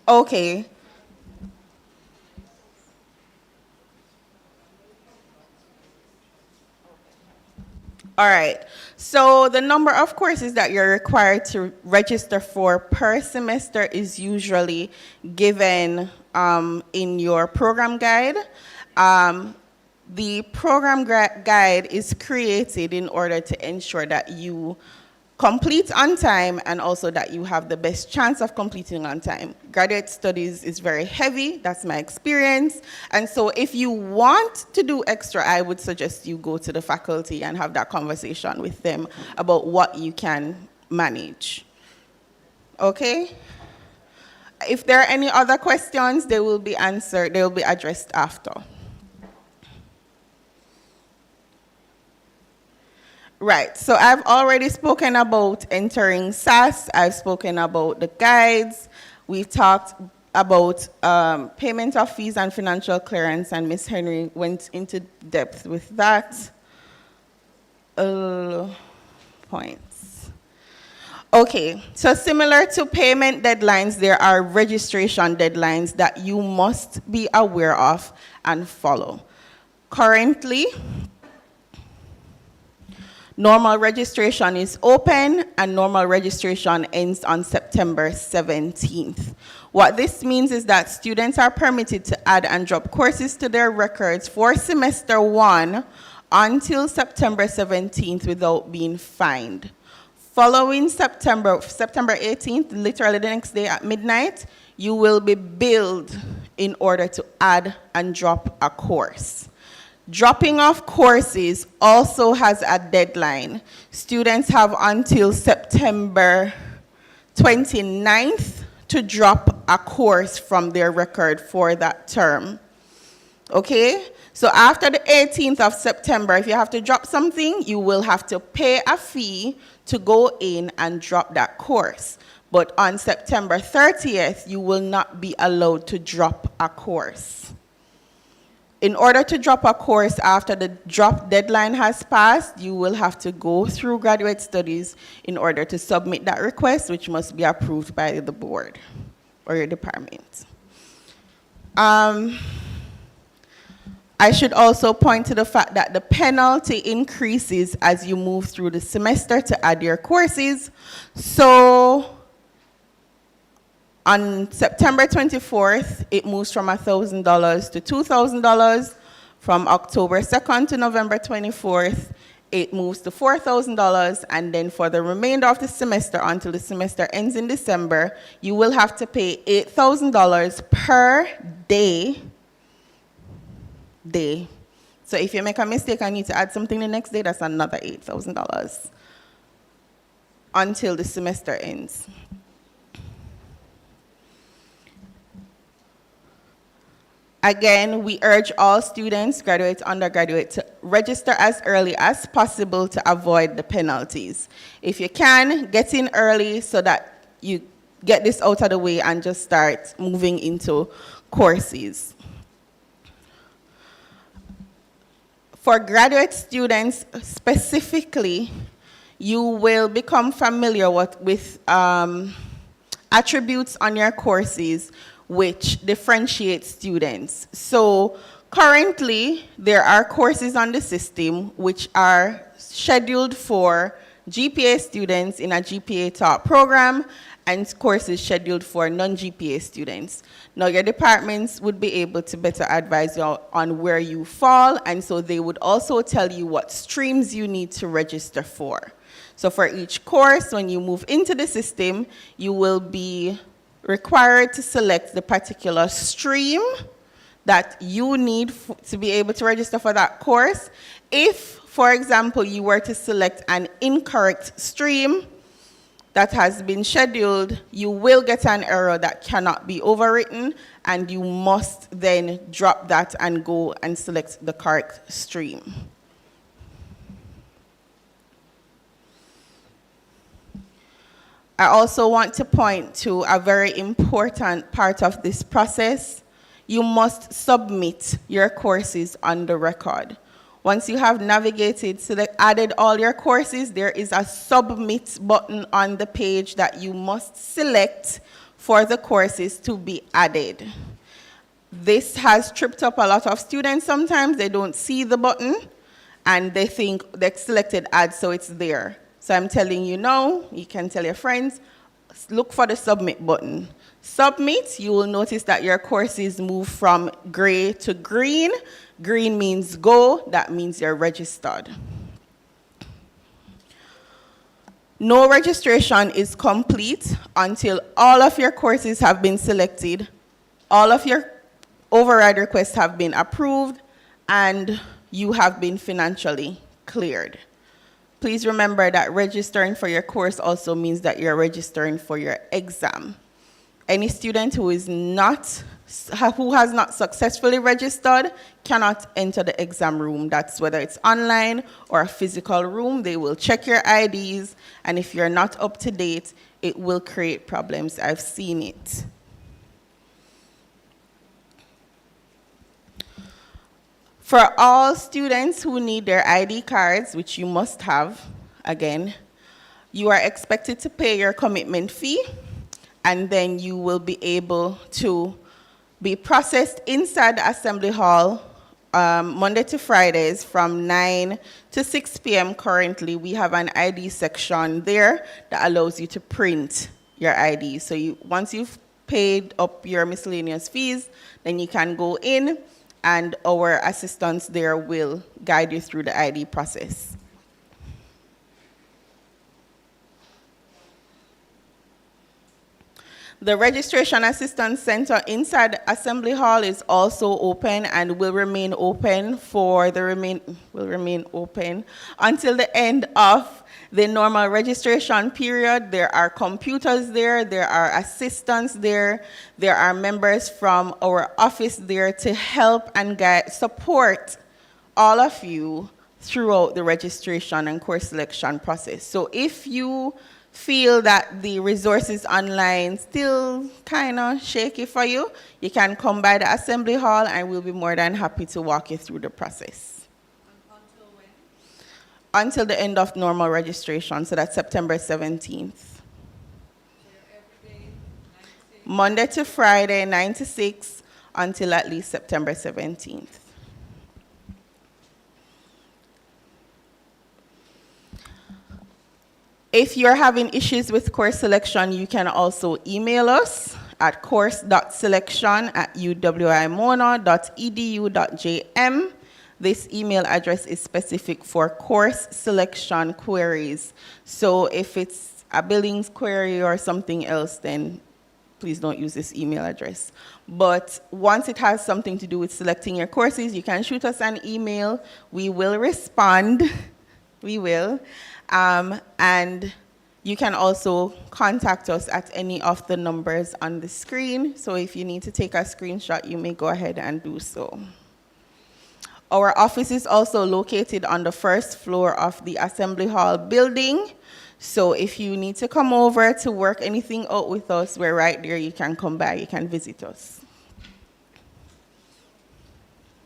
Okay. All right. So the number of courses that you're required to register for per semester is usually given in your program guide. The program guide is created in order to ensure that you complete on time and also that you have the best chance of completing on time. Graduate studies is very heavy, that's my experience. And so if you want to do extra, I would suggest you go to the faculty and have that conversation with them about what you can manage. Okay? If there are any other questions, they will be answered, they will be addressed after. Right, so I've already spoken about entering SAS, I've spoken about the guides, we've talked about payment of fees and financial clearance, and Ms. Henry went into depth with that. Points. Okay, so similar to payment deadlines, there are registration deadlines that you must be aware of and follow. Currently, normal registration is open and normal registration ends on September 17th. What this means is that students are permitted to add and drop courses to their records for semester 1 until September 17th without being fined. Following September 18th, literally the next day at midnight, you will be billed in order to add and drop a course. Dropping off courses also has a deadline. Students have until September 29th to drop a course from their record for that term. Okay? So after the 18th of September, if you have to drop something, you will have to pay a fee to go in and drop that course. But on September 30th, you will not be allowed to drop a course. In order to drop a course after the drop deadline has passed, you will have to go through graduate studies in order to submit that request, which must be approved by the board or your department. I should also point to the fact that the penalty increases as you move through the semester to add your courses. So on September 24th, it moves from $1,000 to $2,000. From October 2nd to November 24th, it moves to $4,000. And then for the remainder of the semester, until the semester ends in December, you will have to pay $8,000 per day. So if you make a mistake and need to add something the next day, that's another $8,000 until the semester ends. Again, we urge all students, graduates, undergraduates, to register as early as possible to avoid the penalties. If you can, get in early so that you get this out of the way and just start moving into courses. For graduate students specifically, you will become familiar with attributes on your courses which differentiate students. So currently, there are courses on the system which are scheduled for GPA students in a GPA taught program and courses scheduled for non-GPA students. Now, your departments would be able to better advise you on where you fall, and so they would also tell you what streams you need to register for. So for each course, when you move into the system, you will be required to select the particular stream that you need to be able to register for that course. If, for example, you were to select an incorrect stream that has been scheduled, you will get an error that cannot be overwritten, and you must then drop that and go and select the correct stream. I also want to point to a very important part of this process. You must submit your courses on the record. Once you have navigated, added all your courses, there is a submit button on the page that you must select for the courses to be added. This has tripped up a lot of students sometimes. They don't see the button and they think they're selected add, so it's there. So I'm telling you now, you can tell your friends, look for the submit button. Submit, you will notice that your courses move from gray to green. Green means go, that means you're registered. No registration is complete until all of your courses have been selected, all of your override requests have been approved, and you have been financially cleared. Please remember that registering for your course also means that you're registering for your exam. Any student who is not who has not successfully registered cannot enter the exam room. That's whether it's online or a physical room. They will check your IDs, and if you're not up to date, it will create problems. I've seen it. For all students who need their ID cards, which you must have, again, you are expected to pay your commitment fee, and then you will be able to be processed inside the Assembly Hall Monday to Fridays from 9 to 6 p.m. Currently, we have an ID section there that allows you to print your ID. So once you've paid up your miscellaneous fees, then you can go in, and our assistants there will guide you through the ID process. The Registration Assistance Center inside Assembly Hall is also open and will remain open until the end of the normal registration period. There are computers there, there are assistants there, there are members from our office there to help and support all of you throughout the registration and course selection process. So if you feel that the resources online still kind of shaky for you, you can come by the Assembly Hall and we'll be more than happy to walk you through the process. Until when? Until the end of normal registration, so that's September 17th. Monday to Friday, 9 to 6, until at least September 17th. If you're having issues with course selection, you can also email us at course.selection@uwimona.edu.jm. This email address is specific for course selection queries. So if it's a billings query or something else, then please don't use this email address. But once it has something to do with selecting your courses, you can shoot us an email. We will respond. We will. And you can also contact us at any of the numbers on the screen. So if you need to take a screenshot, you may go ahead and do so. Our office is also located on the first floor of the Assembly Hall building. So if you need to come over to work anything out with us, we're right there. You can come by, you can visit us.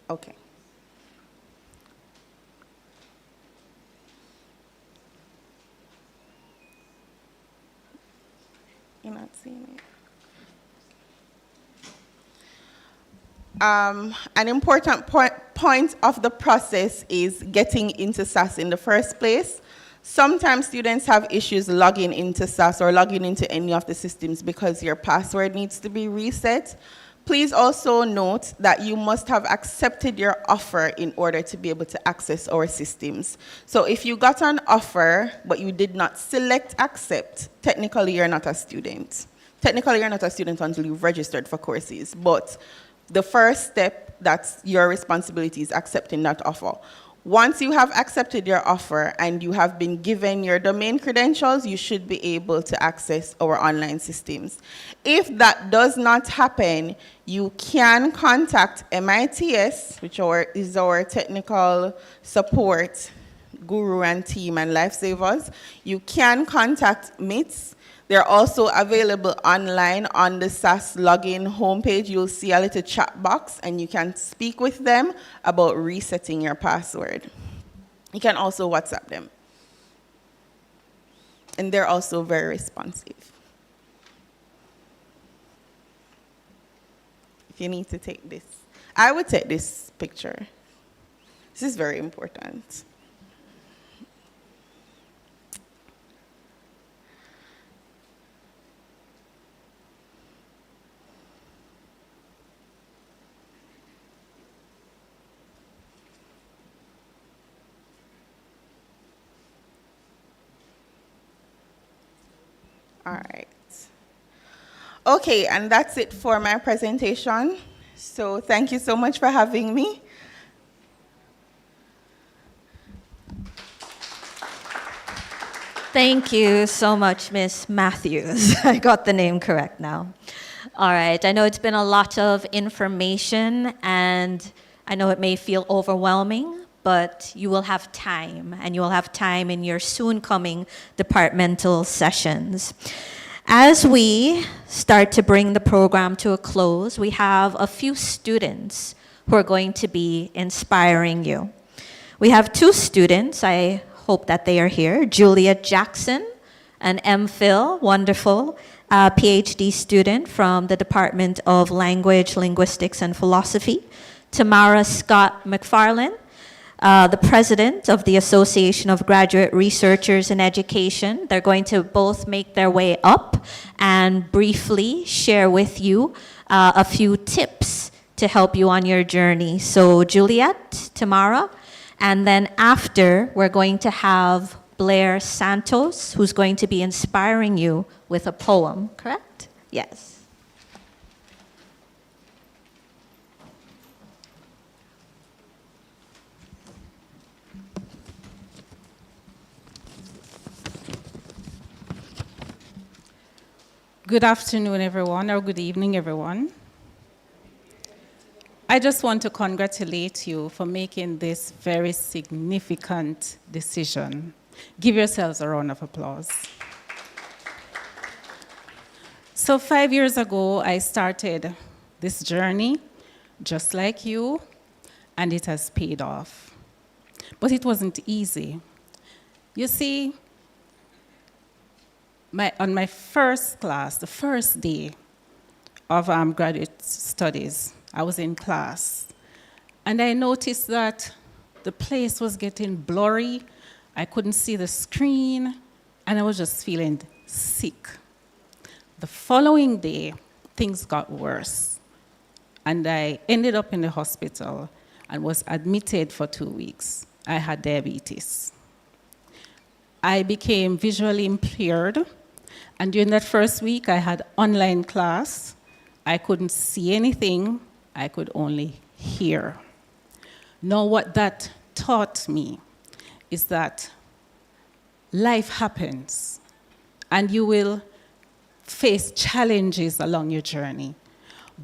Okay. You're not seeing it. An important point of the process is getting into SAS in the first place. Sometimes students have issues logging into SAS or logging into any of the systems because your password needs to be reset. Please also note that you must have accepted your offer in order to be able to access our systems. So if you got an offer, but you did not select accept, technically you're not a student. Technically you're not a student until you've registered for courses, but the first step, that's your responsibility, is accepting that offer. Once you have accepted your offer and you have been given your domain credentials, you should be able to access our online systems. If that does not happen, you can contact MITS, which is our technical support guru and team and lifesavers. You can contact MITS. They're also available online on the SAS login homepage. You'll see a little chat box and you can speak with them about resetting your password. You can also WhatsApp them. And they're also very responsive. If you need to take this, I would take this picture. This is very important. All right. Okay, and that's it for my presentation. So thank you so much for having me. Thank you so much, Miss Matthews. I got the name correct now. All right, I know it's been a lot of information, and I know it may feel overwhelming, but you will have time, and you will have time in your soon coming departmental sessions. As we start to bring the program to a close, we have a few students who are going to be inspiring you. We have two students, I hope that they are here, Julia Jackson, an MPhil, wonderful, PhD student from the Department of Language, Linguistics, and Philosophy. Tamara Scott McFarlane, the president of the Association of Graduate Researchers in Education. They're going to both make their way up and briefly share with you a few tips to help you on your journey. So Juliet, Tamara, and then after, we're going to have Blair Santos, who's going to be inspiring you with a poem, correct? Yes. Good afternoon, everyone, or good evening, everyone. I just want to congratulate you for making this very significant decision. Give yourselves a round of applause. So 5 years ago, I started this journey, just like you, and it has paid off. But it wasn't easy. You see, on my first class, the first day of graduate studies, I was in class, and I noticed that the place was getting blurry. I couldn't see the screen, and I was just feeling sick. The following day, things got worse, and I ended up in the hospital and was admitted for 2 weeks. I had diabetes. I became visually impaired, and during that first week, I had online class. I couldn't see anything. I could only hear. Now, what that taught me is that life happens, and you will face challenges along your journey,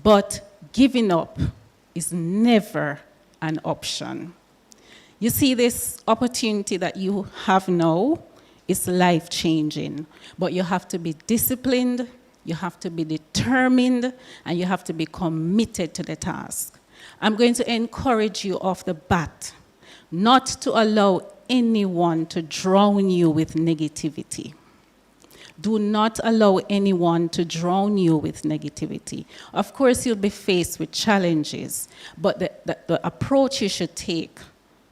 but giving up is never an option. You see, this opportunity that you have now is life-changing, but you have to be disciplined, you have to be determined, and you have to be committed to the task. I'm going to encourage you off the bat not to allow anyone to drown you with negativity. Do not allow anyone to drown you with negativity. Of course, you'll be faced with challenges, but the approach you should take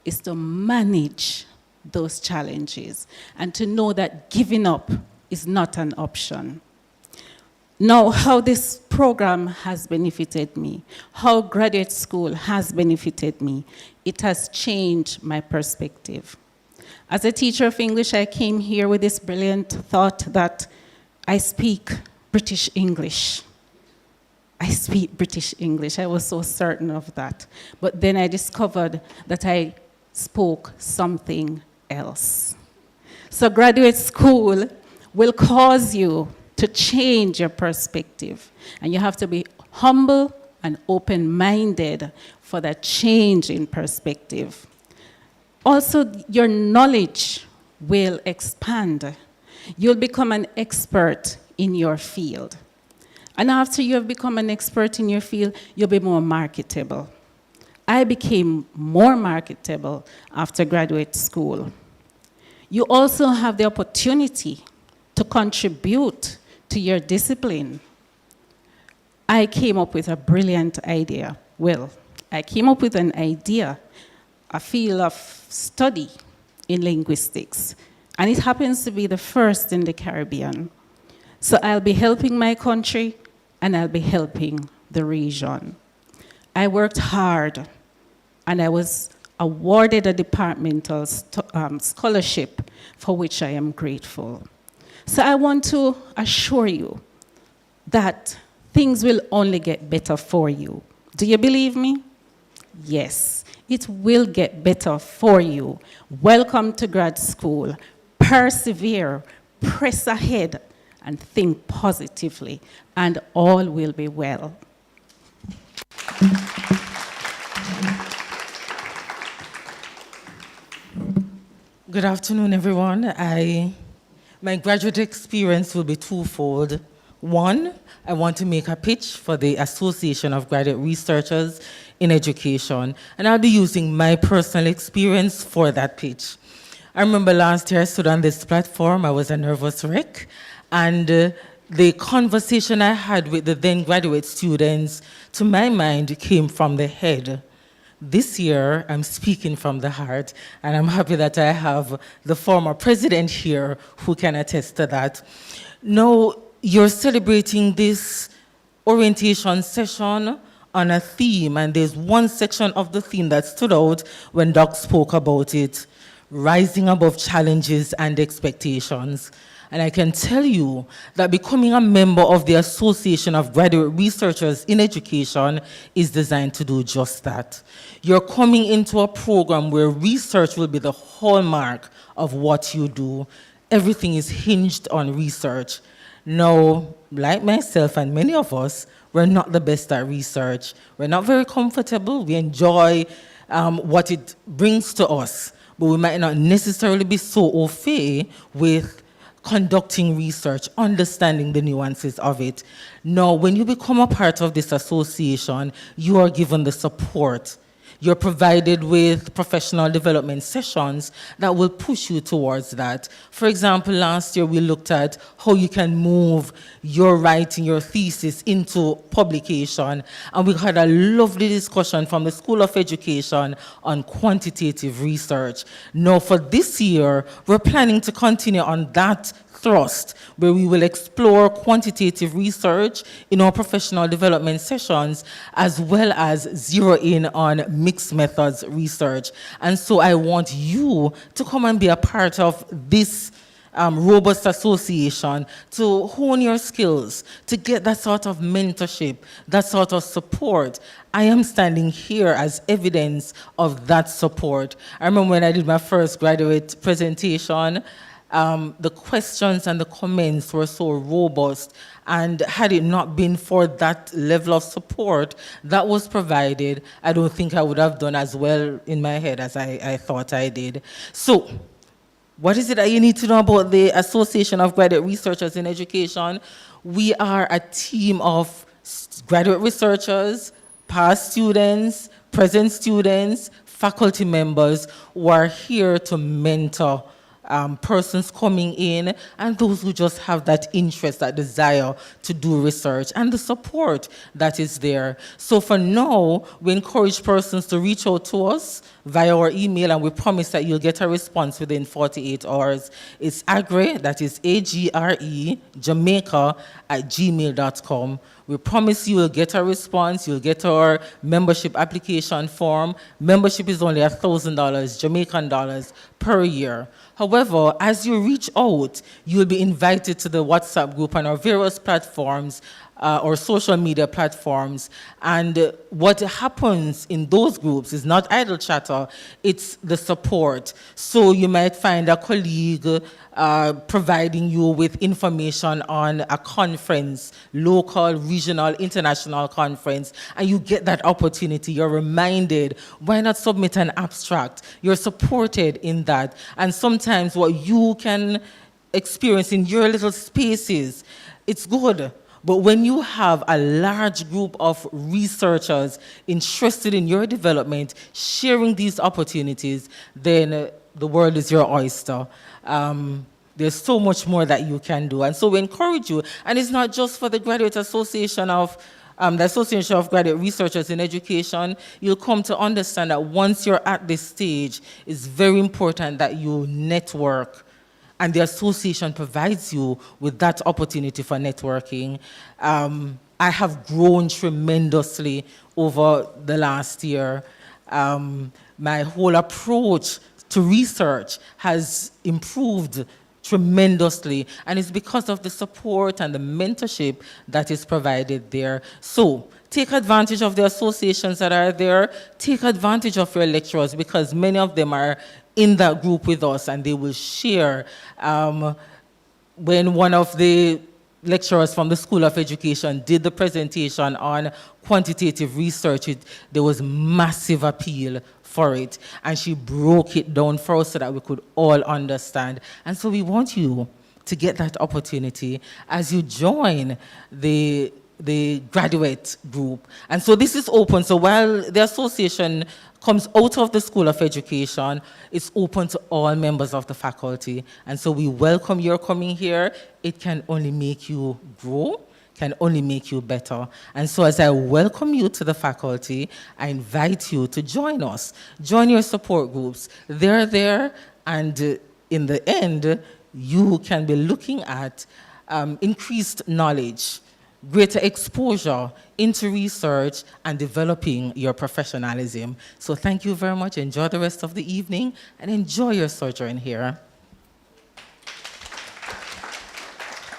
is to manage those challenges and to know that giving up is not an option. Now, how this program has benefited me, how graduate school has benefited me, it has changed my perspective. As a teacher of English, I came here with this brilliant thought that I speak British English. I speak British English. I was so certain of that. But then I discovered that I spoke something else. So graduate school will cause you to change your perspective. And you have to be humble and open-minded for that change in perspective. Also, your knowledge will expand. You'll become an expert in your field. And after you have become an expert in your field, you'll be more marketable. I became more marketable after graduate school. You also have the opportunity to contribute to your discipline. I came up with a brilliant idea. Well, I came up with an idea, a field of study in linguistics, and it happens to be the first in the Caribbean. So I'll be helping my country, and I'll be helping the region. I worked hard, and I was awarded a departmental scholarship for which I am grateful. So I want to assure you that things will only get better for you. Do you believe me? Yes, it will get better for you. Welcome to grad school. Persevere, press ahead, and think positively, and all will be well. Good afternoon, everyone. My graduate experience will be twofold. One, I want to make a pitch for the Association of Graduate Researchers in Education, and I'll be using my personal experience for that pitch. I remember last year I stood on this platform, I was a nervous wreck, and the conversation I had with the then graduate students, to my mind, came from the head. This year, I'm speaking from the heart, and I'm happy that I have the former president here who can attest to that. Now, you're celebrating this orientation session on a theme, and there's one section of the theme that stood out when Doc spoke about it, rising above challenges and expectations. And I can tell you that becoming a member of the Association of Graduate Researchers in Education is designed to do just that. You're coming into a program where research will be the hallmark of what you do. Everything is hinged on research. Now, like myself and many of us, we're not the best at research. We're not very comfortable. We enjoy what it brings to us, but we might not necessarily be so au fait with conducting research, understanding the nuances of it. Now, when you become a part of this association, you are given the support. You're provided with professional development sessions that will push you towards that. For example, last year we looked at how you can move your writing, your thesis into publication, and we had a lovely discussion from the School of Education on quantitative research. Now for this year, we're planning to continue on that thrust, where we will explore quantitative research in our professional development sessions, as well as zero in on mixed methods research. And so I want you to come and be a part of this robust association, to hone your skills, to get that sort of mentorship, that sort of support. I am standing here as evidence of that support. I remember when I did my first graduate presentation, the questions and the comments were so robust, and had it not been for that level of support that was provided, I don't think I would have done as well in my head as I thought I did. So, what is it that you need to know about the Association of Graduate Researchers in Education? We are a team of graduate researchers, past students, present students, faculty members who are here to mentor persons coming in and those who just have that interest, that desire to do research, and the support that is there. So for now, we encourage persons to reach out to us via our email, and we promise that you'll get a response within 48 hours. It's agre, that is AGRE, Jamaica @gmail.com. We promise you will get a response, you'll get our membership application form. Membership is only $1,000 Jamaican dollars per year. However, as you reach out, you'll be invited to the WhatsApp group on our various platforms, or social media platforms. And what happens in those groups is not idle chatter, it's the support. So you might find a colleague providing you with information on a conference, local, regional, international conference, and you get that opportunity. You're reminded, why not submit an abstract? You're supported in that. And sometimes what you can experience in your little spaces, it's good. But when you have a large group of researchers interested in your development, sharing these opportunities, then the world is your oyster. There's so much more that you can do. And so we encourage you, and it's not just for the Graduate Association of the Association of Graduate Researchers in Education. You'll come to understand that once you're at this stage, it's very important that you network. And the association provides you with that opportunity for networking. I have grown tremendously over the last year. My whole approach to research has improved tremendously, and it's because of the support and the mentorship that is provided there. So take advantage of the associations that are there. Take advantage of your lecturers, because many of them are in that group with us, and they will share. When one of the lecturers from the School of Education did the presentation on quantitative research, there was massive appeal for it. And she broke it down for us so that we could all understand. And so we want you to get that opportunity as you join the graduate group. And so this is open. So while the association comes out of the School of Education, it's open to all members of the faculty. And so we welcome your coming here. It can only make you grow, can only make you better. And so as I welcome you to the faculty, I invite you to join us. Join your support groups. They're there, and in the end, you can be looking at increased knowledge, greater exposure into research, and developing your professionalism. So thank you very much. Enjoy the rest of the evening, and enjoy your sojourn here.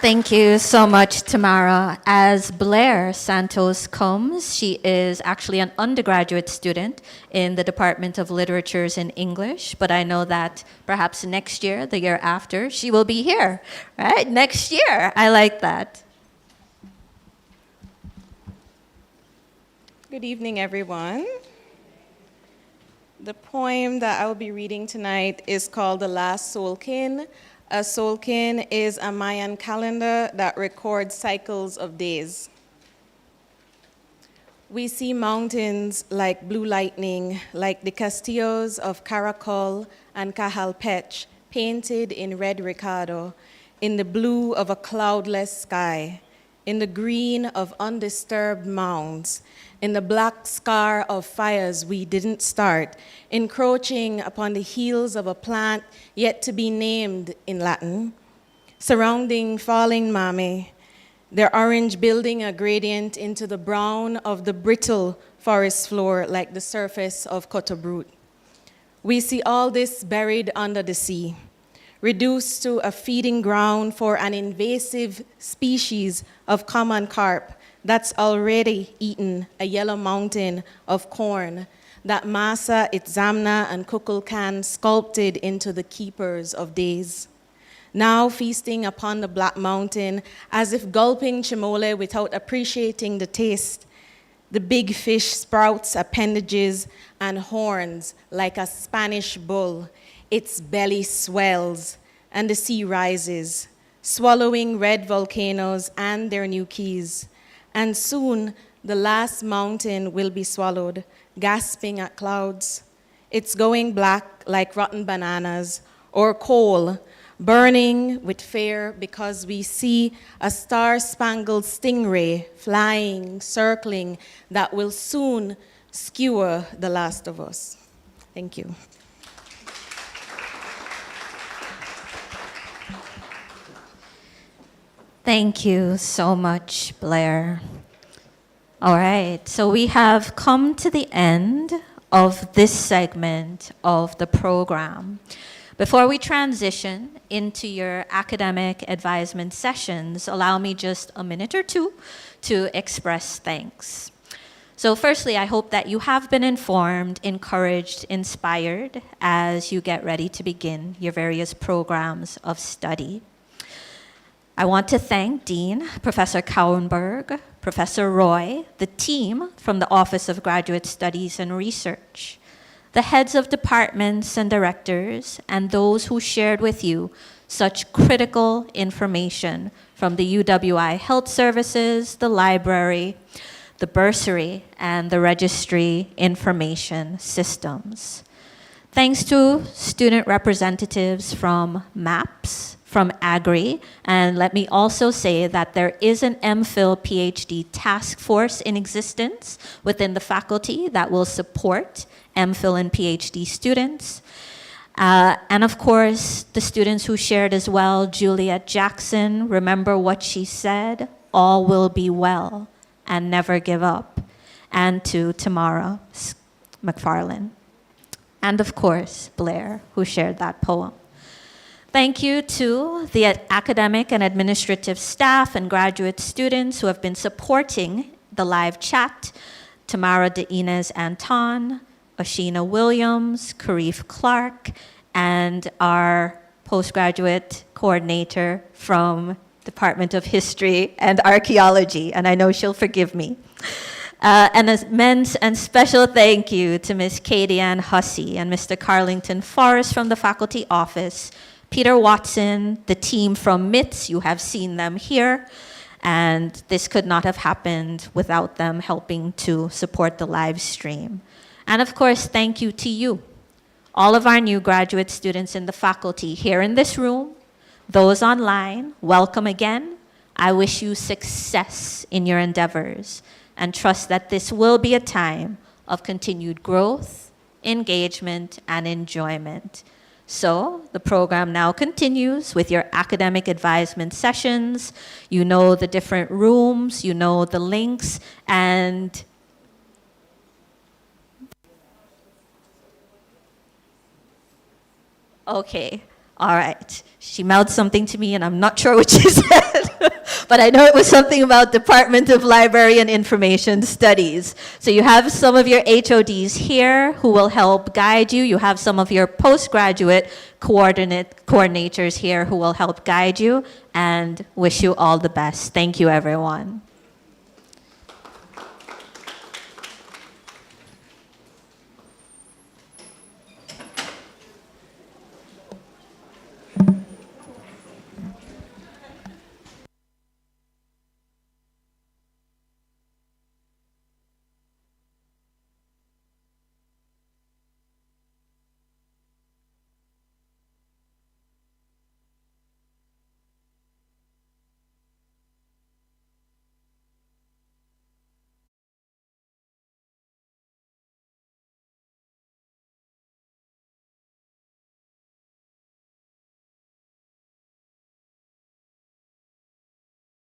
Thank you so much, Tamara. As Blair Santos comes, she is actually an undergraduate student in the Department of Literatures and English, but I know that perhaps next year, the year after, she will be here, right? Next year. I like that. Good evening, everyone. The poem that I will be reading tonight is called The Last Solkin. A solkin is a Mayan calendar that records cycles of days. We see mountains like blue lightning, like the castillos of Caracol and Cajalpech, painted in red Ricardo, in the blue of a cloudless sky, in the green of undisturbed mounds, in the black scar of fires we didn't start, encroaching upon the heels of a plant yet to be named in Latin, surrounding falling mame, their orange building a gradient into the brown of the brittle forest floor like the surface of Cotobrut. We see all this buried under the sea, reduced to a feeding ground for an invasive species of common carp that's already eaten a yellow mountain of corn that Masa, Itzamna, and Kukulkan sculpted into the keepers of days. Now feasting upon the black mountain as if gulping chimole without appreciating the taste, the big fish sprouts appendages and horns like a Spanish bull. Its belly swells and the sea rises, swallowing red volcanoes and their new keys. And soon the last mountain will be swallowed, gasping at clouds. It's going black like rotten bananas or coal, burning with fear because we see a star-spangled stingray flying, circling, that will soon skewer the last of us. Thank you. Thank you so much, Blair. All right, so we have come to the end of this segment of the program. Before we transition into your academic advisement sessions, allow me just a minute or two to express thanks. So firstly, I hope that you have been informed, encouraged, inspired as you get ready to begin your various programs of study. I want to thank Dean, Professor Kauenberg, Professor Roy, the team from the Office of Graduate Studies and Research, the heads of departments and directors, and those who shared with you such critical information from the UWI Health Services, the library, the bursary, and the registry information systems. Thanks to student representatives from MAPS, from Agri, and let me also say that there is an MPhil PhD task force in existence within the faculty that will support MPhil and PhD students. And of course, the students who shared as well, Juliet Jackson, remember what she said, all will be well and never give up. And to Tamara McFarlane. And of course, Blair, who shared that poem. Thank you to the academic and administrative staff and graduate students who have been supporting the live chat. Tamara De Inez Anton, Ashina Williams, Karif Clark, and our postgraduate coordinator from Department of History and Archaeology, and I know she'll forgive me. And an immense and special thank you to Ms. Katie Ann Hussey and Mr. Carlington Forrest from the faculty office, Peter Watson, the team from MITS, you have seen them here, and this could not have happened without them helping to support the live stream. And of course, thank you to you, all of our new graduate students in the faculty here in this room, those online, welcome again. I wish you success in your endeavors and trust that this will be a time of continued growth, engagement, and enjoyment. So the program now continues with your academic advisement sessions. You know the different rooms, you know the links, and okay, all right. She mouthed something to me and I'm not sure what she said, but I know it was something about Department of Library and Information Studies. So you have some of your HODs here who will help guide you. You have some of your postgraduate coordinators here who will help guide you, and wish you all the best. Thank you, everyone.